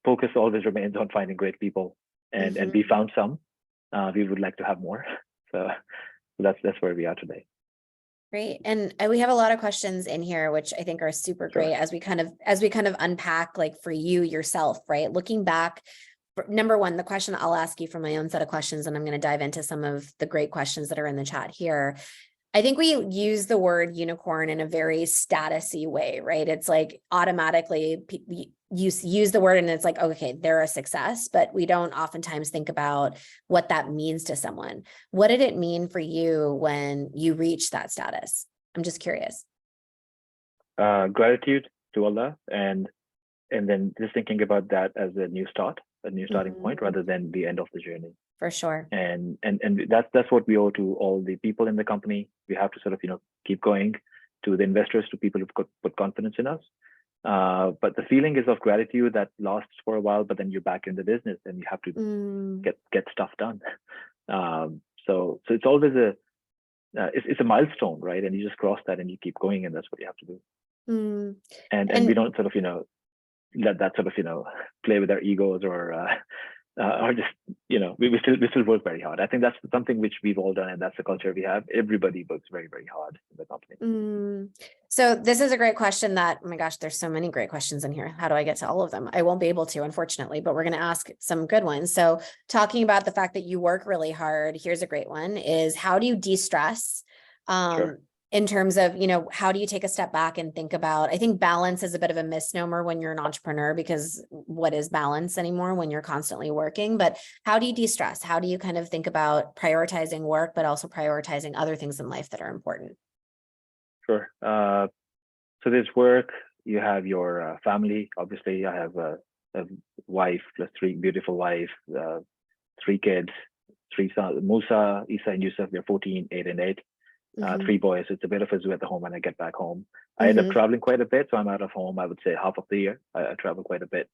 focus always remains on finding great people, and we found some. We would like to have more. So that's where we are today. Great. And we have a lot of questions in here, which I think are super great as we kind of unpack, like, for you yourself, right? Looking back, number one, the question I'll ask you from my own set of questions, and I'm going to dive into some of the great questions that are in the chat here. I think we use the word unicorn in a very status-y way, right? It's like automatically you use the word and it's like, okay, they're a success, but we don't oftentimes think about what that means to someone. What did it mean for you when you reached that status? I'm just curious. Gratitude to Allah, and then just thinking about that as a new start, a new starting point, rather than the end of the journey. For sure. And that's what we owe to all the people in the company. We have to sort of keep going, to the investors, to people who've put confidence in us. But the feeling is of gratitude that lasts for a while, but then you're back in the business and you have to get stuff done. So it's always it's a milestone, right? And you just cross that and you keep going, and that's what you have to do. And we don't sort of let that sort of play with our egos, or just we still work very hard. I think that's something which we've all done, and that's the culture we have. Everybody works very, very hard in the company. So this is a great question that, oh my gosh, there's so many great questions in here. How do I get to all of them? I won't be able to, unfortunately, but we're going to ask some good ones. So talking about the fact that you work really hard, here's a great one, is how do you de-stress? Sure. In terms of, how do you take a step back and think about, I think balance is a bit of a misnomer when you're an entrepreneur, because what is balance anymore when you're constantly working? But how do you de-stress? How do you kind of think about prioritizing work, but also prioritizing other things in life that are important? Sure. So there's work, you have your family. Obviously, I have a wife plus 3 beautiful wife, 3 kids, 3 sons, Musa, Isa, and Yusuf. They're 14, 8, and 8. 3 boys. It's a bit of a zoo at the home when I get back home. I end up traveling quite a bit, so I'm out of home, I would say half of the year. I travel quite a bit.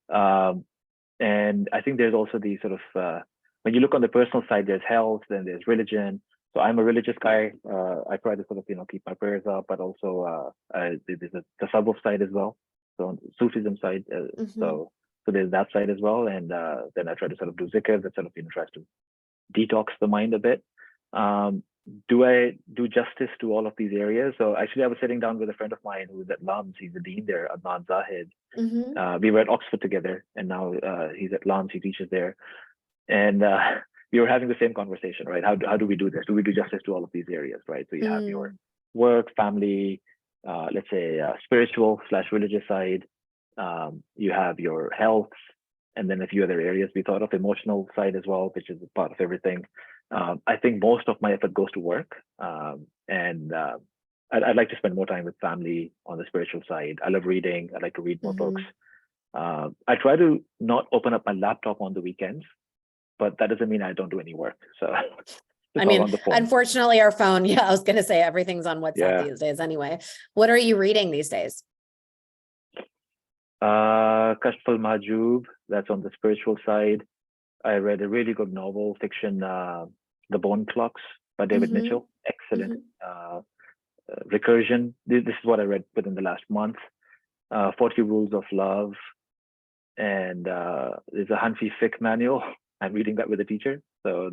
And I think there's also the sort of, when you look on the personal side, there's health, then there's religion. So I'm a religious guy. I try to sort of, keep my prayers up, but also there's the tasawwuf side as well. So on the Sufism side, so there's that side as well. And then I try to sort of do zikr that sort of, tries to detox the mind a bit. Do I do justice to all of these areas? So actually, I was sitting down with a friend of mine who is at LUMS. He's the dean there, Adnan Zahid. We were at Oxford together, and now he's at LUMS. He teaches there, and we were having the same conversation, right? How do we do this? Do we do justice to all of these areas, right? So you have your work, family, let's say spiritual/religious side. You have your health, and then a few other areas we thought of, emotional side as well, which is part of everything. I think most of my effort goes to work, and I'd like to spend more time with family on the spiritual side. I love reading. I like to read more books. I try to not open up my laptop on the weekends, but that doesn't mean I don't do any work. So I mean, unfortunately, our phone, I was going to say everything's on WhatsApp these days anyway. What are you reading these days? Kashf al-Mahjoob, that's on the spiritual side. I read a really good novel fiction, The Bone Clocks by David Mitchell. Excellent. Recursion, this is what I read within the last month. 40 Rules of Love. And there's a Hanfi fiqh manual. I'm reading that with a teacher. So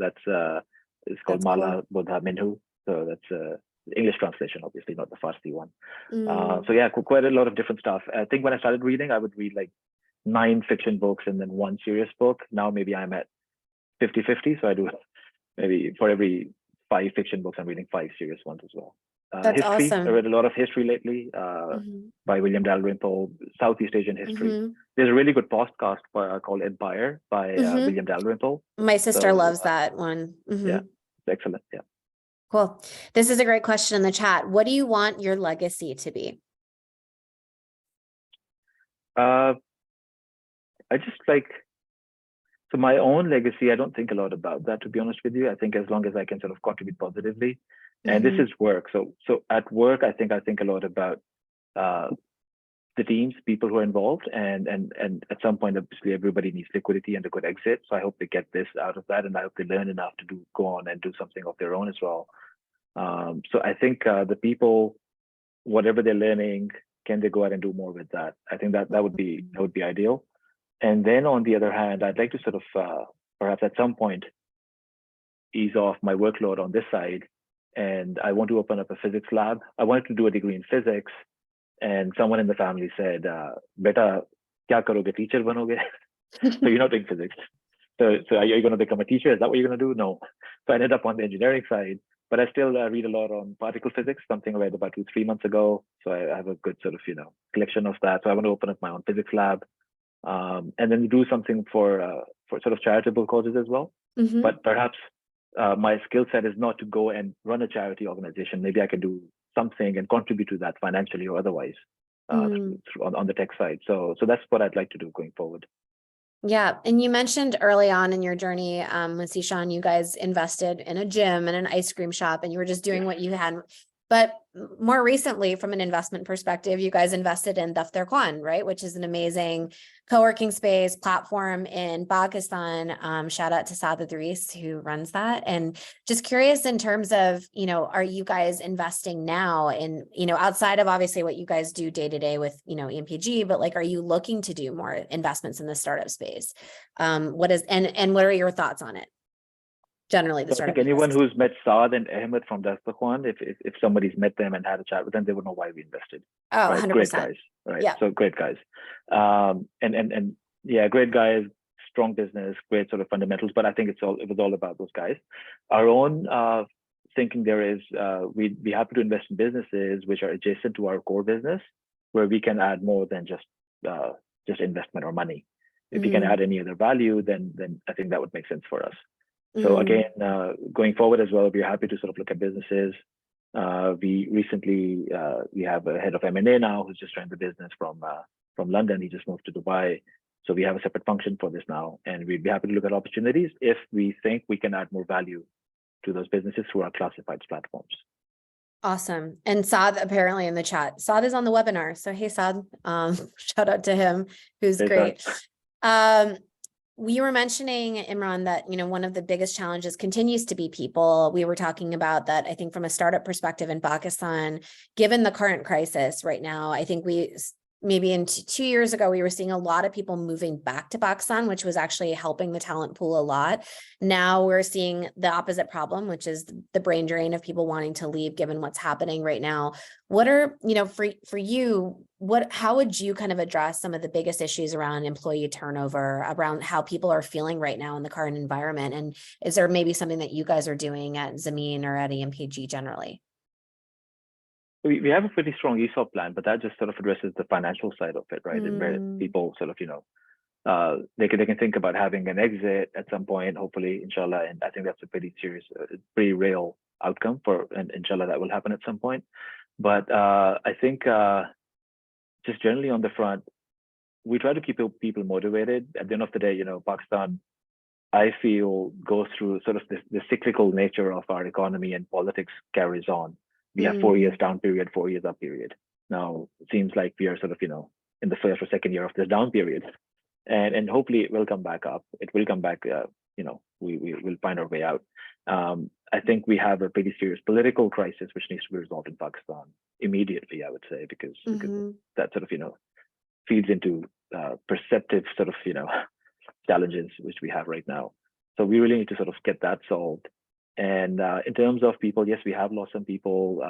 it's called Mala Bodha Minhu. So that's the English translation, obviously, not the Farsi one. So yeah, quite a lot of different stuff. I think when I started reading, I would read like 9 fiction books and then 1 serious book. Now maybe I'm at 50-50. So I do maybe for every 5 fiction books, I'm reading 5 serious ones as well. That's history. awesome. I read a lot of history lately by William Dalrymple, Southeast Asian history. There's a really good podcast called Empire by William Dalrymple. My sister loves that one. Yeah, it's excellent. Yeah. Cool. This is a great question in the chat. What do you want your legacy to be? I just so my own legacy, I don't think a lot about that, to be honest with you. I think as long as I can sort of contribute positively, and this is work. So at work, I think a lot about the teams, people who are involved, and at some point, obviously, everybody needs liquidity and a good exit. So I hope they get this out of that, and I hope they learn enough to go on and do something of their own as well. So I think the people, whatever they're learning, can they go out and do more with that? I think that would be ideal. And then on the other hand, I'd like to sort of perhaps at some point ease off my workload on this side. And I want to open up a physics lab. I wanted to do a degree in physics. And someone in the family said, Beta, kya karoge? Teacher banoge? So you're not doing physics. So are you going to become a teacher? Is that what you're going to do? No. So I ended up on the engineering side. But I still read a lot on particle physics, something I read about 2-3 months ago. So I have a good sort of, collection of that. So I want to open up my own physics lab. And then do something for sort of charitable causes as well. But perhaps my skill set is not to go and run a charity organization. Maybe I can do something and contribute to that financially or otherwise on the tech side. So that's what I'd like to do going forward. Yeah. And you mentioned early on in your journey with Sishan, you guys invested in a gym and an ice cream shop, and you were just doing what you had. But more recently, from an investment perspective, you guys invested in Daftar Khan, right? Which is an amazing co-working space platform in Pakistan. Shout out to Saad Idris, who runs that. And just curious in terms of, are you guys investing now in, outside of obviously what you guys do day to day with, EMPG, but are you looking to do more investments in the startup space? What are your thoughts on it? Generally, the startup. I think anyone who's met Saad and Ahmed from Daftar Khan, if somebody's met them and had a chat with them, they would know why we invested. Oh, right? 100%. Great guys, right? Yeah. So great guys, and yeah, great guys, strong business, great sort of fundamentals. But I think it was all about those guys. Our own thinking there is we'd be happy to invest in businesses which are adjacent to our core business, where we can add more than just investment or money. If we can add any other value, then I think that would make sense for us. So again, going forward as well, we're happy to sort of look at businesses. We recently we have a head of M&A now who's just joined the business from London. He just moved to Dubai. So we have a separate function for this now, and we'd be happy to look at opportunities if we think we can add more value to those businesses through our classifieds platforms. Awesome. And Saad apparently in the chat. Saad is on the webinar. So hey Saad, shout out to him, who's Is great. We were mentioning, Imran, that, one of the biggest challenges continues to be people. We were talking about that, I think, from a startup perspective in Pakistan, given the current crisis right now, I think maybe in 2 years ago, we were seeing a lot of people moving back to Pakistan, which was actually helping the talent pool a lot. Now we're seeing the opposite problem, which is the brain drain of people wanting to leave, given what's happening right now. What are, for you, how would you kind of address some of the biggest issues around employee turnover, around how people are feeling right now in the current environment? And is there maybe something that you guys are doing at Zameen or at EMPG generally? We have a pretty strong ESOP plan, but that just sort of addresses the financial side of it, right? And where people sort of, they can think about having an exit at some point, hopefully, inshallah. And I think that's a pretty serious, pretty real outcome and inshallah that will happen at some point. But I think just generally on the front, we try to keep people motivated. At the end of the day, Pakistan, I feel, goes through sort of the cyclical nature of our economy, and politics carries on. We have 4 years down period, 4 years up period. Now it seems like we are sort of, in the first or second year of this down period, and hopefully it will come back up. It will come back. We will find our way out. I think we have a pretty serious political crisis which needs to be resolved in Pakistan immediately, I would say, because that sort of feeds into perceptive sort of challenges which we have right now. So we really need to sort of get that solved. And in terms of people, yes, we have lost some people.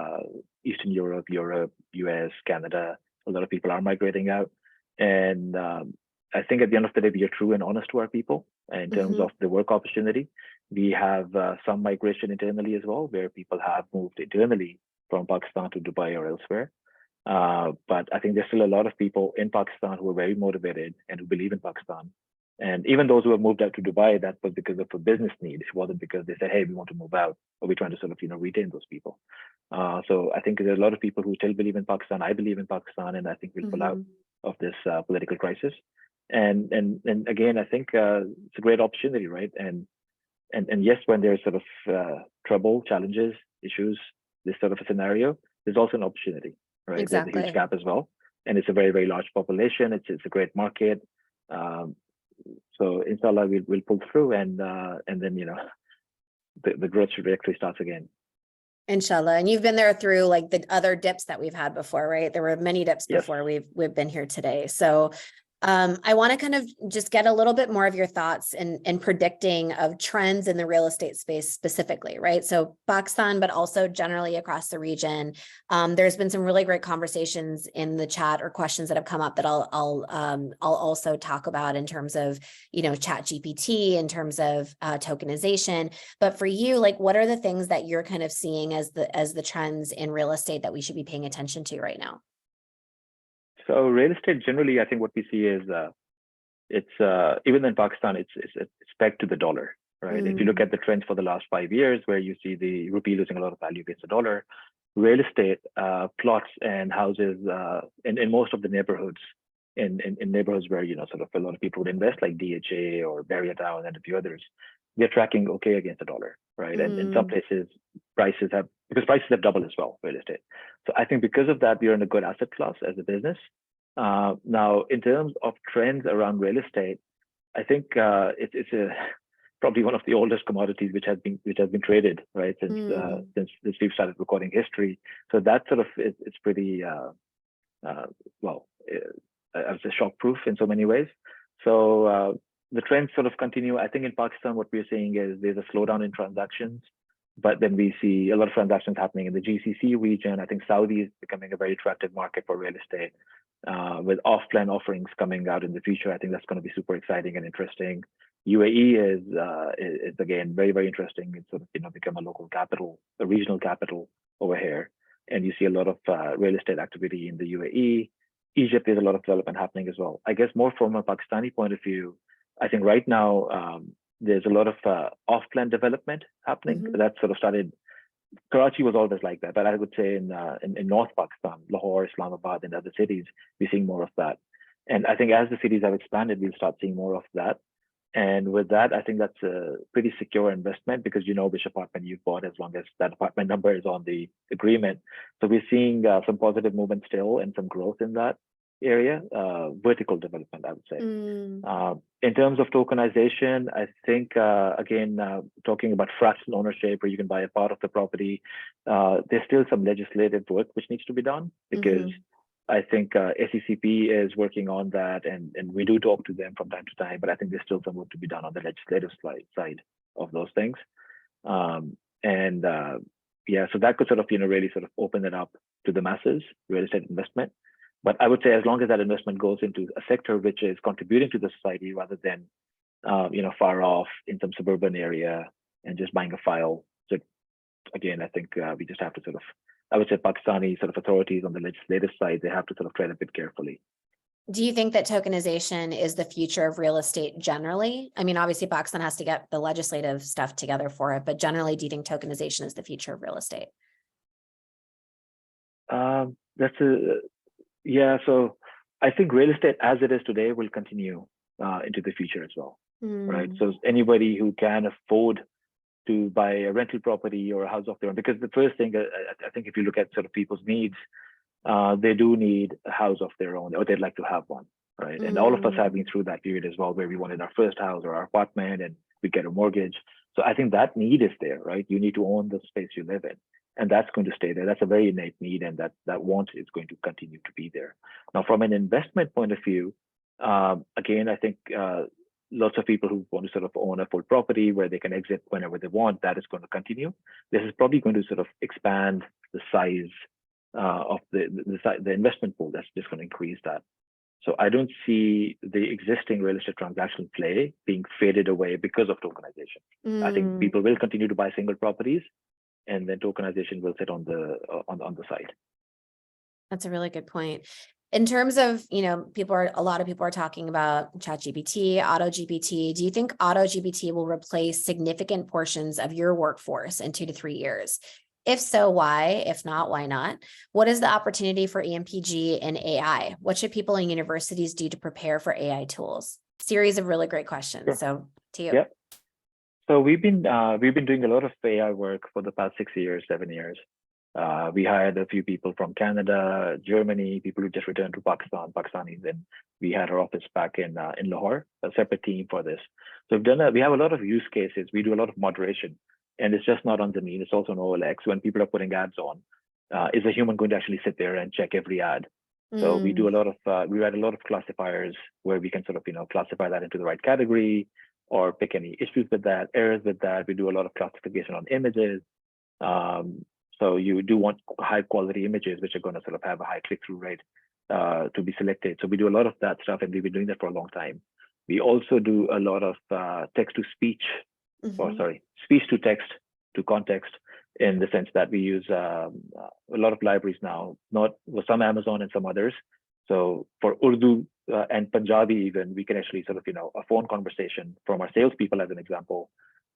Eastern Europe, US, Canada. A lot of people are migrating out, and I think at the end of the day, we are true and honest to our people in terms of the work opportunity. We have some migration internally as well, where people have moved internally from Pakistan to Dubai or elsewhere. But I think there's still a lot of people in Pakistan who are very motivated and who believe in Pakistan. And even those who have moved out to Dubai, that was because of a business need. It wasn't because they said, hey, we want to move out, or we're trying to sort of, retain those people. So I think there's a lot of people who still believe in Pakistan. I believe in Pakistan, and I think we'll pull out of this political crisis. And again, I think it's a great opportunity, right? And yes, when there's sort of trouble, challenges, issues, this sort of a scenario, there's also an opportunity, right? Exactly. There's a huge gap as well. And it's a very, very large population. It's a great market. So inshallah, we'll pull through, and then the growth trajectory starts again. Inshallah. And you've been there through like the other dips that we've had before, right? There were many dips before we've been here today. So I want to kind of just get a little bit more of your thoughts and predicting of trends in the real estate space specifically, right? So Pakistan, but also generally across the region. There's been some really great conversations in the chat or questions that have come up that I'll also talk about in terms of, Chat GPT, in terms of tokenization. But for you, like, what are the things that you're kind of seeing as the trends in real estate that we should be paying attention to right now? So real estate generally, I think what we see is it's even in Pakistan, it's pegged to the dollar, right? If you look at the trends for the last 5 years, where you see the rupee losing a lot of value against the dollar, real estate plots and houses in most of the neighborhoods, in neighborhoods where sort of a lot of people would invest, like DHA or Barriatown and a few others, they're tracking okay against the dollar, right? And in some places, prices have doubled as well, real estate. So I think because of that, we are in a good asset class as a business. Now, in terms of trends around real estate, I think it's probably one of the oldest commodities which has been traded, right, since we've started recording history. So that sort of it's pretty I would say shock-proof in so many ways. So the trends sort of continue. I think in Pakistan, what we're seeing is there's a slowdown in transactions, but then we see a lot of transactions happening in the GCC region. I think Saudi is becoming a very attractive market for real estate, with off-plan offerings coming out in the future. I think that's going to be super exciting and interesting. UAE is again very, very interesting. It's sort of become a local capital, a regional capital over here, and you see a lot of real estate activity in the UAE. Egypt, there's a lot of development happening as well. I guess more from a Pakistani point of view, I think right now there's a lot of off-plan development happening. That sort of started. Karachi was always like that, but I would say in North Pakistan, Lahore, Islamabad, and other cities, we're seeing more of that. And I think as the cities have expanded, we'll start seeing more of that. And with that, I think that's a pretty secure investment because you know which apartment you've bought as long as that apartment number is on the agreement. So we're seeing some positive movement still and some growth in that area, vertical development, I would say. In terms of tokenization, I think, again, talking about fractional ownership where you can buy a part of the property, there's still some legislative work which needs to be done because I think SECP is working on that, and we do talk to them from time to time, but I think there's still some work to be done on the legislative side of those things. Yeah, so that could sort of, really sort of open it up to the masses, real estate investment. But I would say as long as that investment goes into a sector which is contributing to the society rather than, far off in some suburban area and just buying a file. So again, I think we just have to sort of, I would say Pakistani sort of authorities on the legislative side, they have to sort of tread a bit carefully. Do you think that tokenization is the future of real estate generally? I mean, obviously Pakistan has to get the legislative stuff together for it, but generally, do you think tokenization is the future of real estate? So I think real estate as it is today will continue into the future as well, right? So anybody who can afford to buy a rental property or a house of their own, because the first thing I think if you look at sort of people's needs, they do need a house of their own, or they'd like to have one, right? And all of us have been through that period as well, where we wanted our first house or our apartment and we get a mortgage. So I think that need is there, right? You need to own the space you live in, and that's going to stay there. That's a very innate need, and that want is going to continue to be there. Now, from an investment point of view, again, I think lots of people who want to sort of own a full property where they can exit whenever they want, that is going to continue. This is probably going to sort of expand the size of the investment pool. That's just going to increase that. So I don't see the existing real estate transaction play being faded away because of tokenization. I think people will continue to buy single properties, and then tokenization will sit on the side. That's a really good point. In terms of, a lot of people are talking about ChatGPT, AutoGPT. Do you think AutoGPT will replace significant portions of your workforce in 2 to 3 years? If so, why? If not, why not? What is the opportunity for EMPG and AI? What should people in universities do to prepare for AI tools? Series of really great questions. Sure. So to you. Yeah. So we've been doing a lot of AI work for the past 6 years, 7 years. We hired a few people from Canada, Germany, people who just returned to Pakistan, Pakistanis, and we had our office back in Lahore, a separate team for this. So we have a lot of use cases. We do a lot of moderation, and it's just not on Zameen, it's also on OLX. When people are putting ads on, is a human going to actually sit there and check every ad? So we do a lot of, we write a lot of classifiers where we can sort of, classify that into the right category or pick any issues with that, errors with that. We do a lot of classification on images. So you do want high quality images, which are going to sort of have a high click-through rate to be selected. So we do a lot of that stuff, and we've been doing that for a long time. We also do a lot of text-to-speech, speech to text to context, in the sense that we use a lot of libraries now, not some Amazon and some others. So for Urdu and Punjabi even, we can actually sort of, a phone conversation from our salespeople, as an example,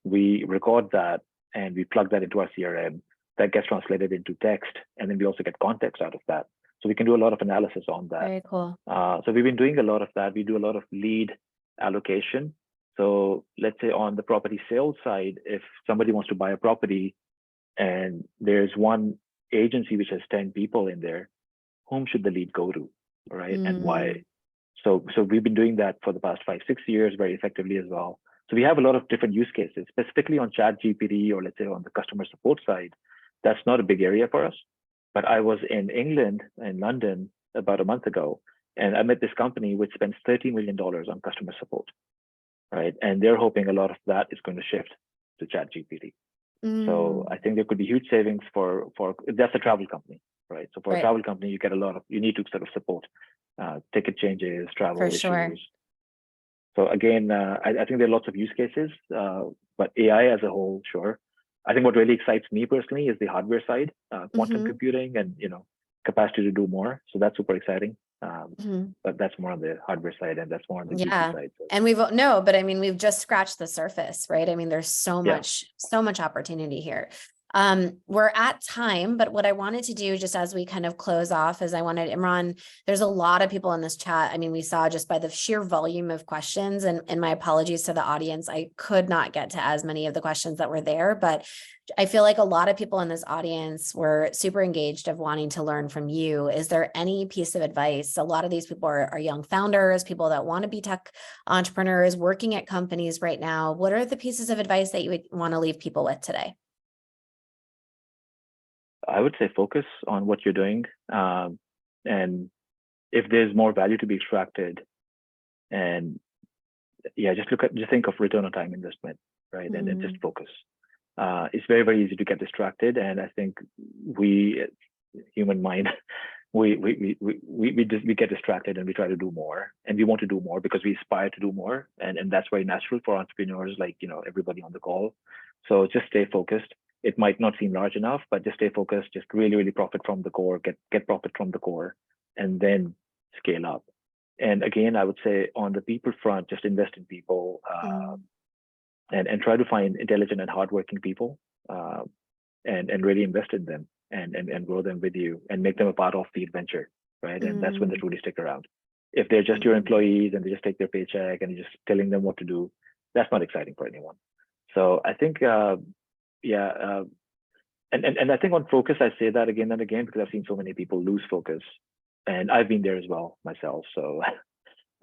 we record that and we plug that into our CRM. That gets translated into text, and then we also get context out of that. So we can do a lot of analysis on that. Very cool. So we've been doing a lot of that. We do a lot of lead allocation. So let's say on the property sales side, if somebody wants to buy a property and there's one agency which has 10 people in there, whom should the lead go to, right? And why? So we've been doing that for the past 5-6 years very effectively as well. So we have a lot of different use cases, specifically on ChatGPT, or let's say on the customer support side. That's not a big area for us. But I was in England, in London, about a month ago, and I met this company which spends $30 million on customer support, right? And they're hoping a lot of that is going to shift to ChatGPT. So I think there could be huge savings for that's a travel company, right? So for a travel company, you need to sort of support ticket changes, travel issues. Sure. So again, I think there are lots of use cases, but AI as a whole, sure. I think what really excites me personally is the hardware side, quantum computing and, capacity to do more. So that's super exciting. But that's more on the hardware side, and that's more on the GP side. So. And we've just scratched the surface, right? I mean, there's so much opportunity here. We're at time, but what I wanted to do just as we kind of close off is I wanted Imran, there's a lot of people in this chat. I mean, we saw just by the sheer volume of questions, and my apologies to the audience, I could not get to as many of the questions that were there, but I feel like a lot of people in this audience were super engaged of wanting to learn from you. Is there any piece of advice? A lot of these people are young founders, people that want to be tech entrepreneurs, working at companies right now. What are the pieces of advice that you would want to leave people with today? I would say focus on what you're doing. And if there's more value to be extracted, and yeah, just think of return on time investment, right? And then just focus. It's very, very easy to get distracted. And I think we, human mind, we get distracted and we try to do more, and we want to do more because we aspire to do more. And that's very natural for entrepreneurs, like, everybody on the call. So just stay focused. It might not seem large enough, but just stay focused, just really, really profit from the core, get profit from the core, and then scale up. And again, I would say on the people front, just invest in people, and try to find intelligent and hardworking people, and really invest in them and grow them with you and make them a part of the adventure, right? And that's when they truly stick around. If they're just your employees and they just take their paycheck and you're just telling them what to do, that's not exciting for anyone. So I think, and I think on focus, I say that again and again because I've seen so many people lose focus, and I've been there as well myself. So,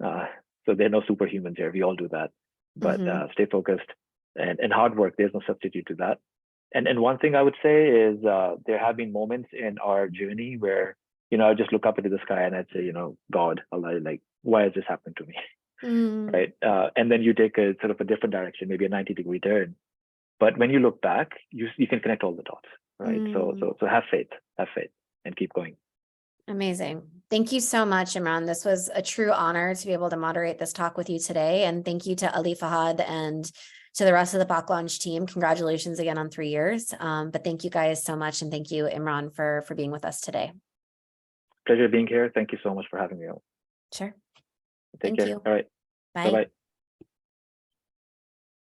so there are no superhumans here. We all do that, but stay focused and hard work. There's no substitute to that. And one thing I would say is there have been moments in our journey where, I just look up into the sky and I'd say, God, Allah, like, why has this happened to me? Right. And then you take a sort of a different direction, maybe a 90-degree turn. But when you look back, you can connect all the dots, right? So have faith, and keep going. Amazing. Thank you so much, Imran. This was a true honor to be able to moderate this talk with you today. And thank you to Ali Fahad and to the rest of the Paklaunch team. Congratulations again on 3 years. But thank you guys so much. And thank you, Imran, for being with us today. Pleasure being here. Thank you so much for having me on. Sure. Take care. You. All right. Bye. Bye-bye.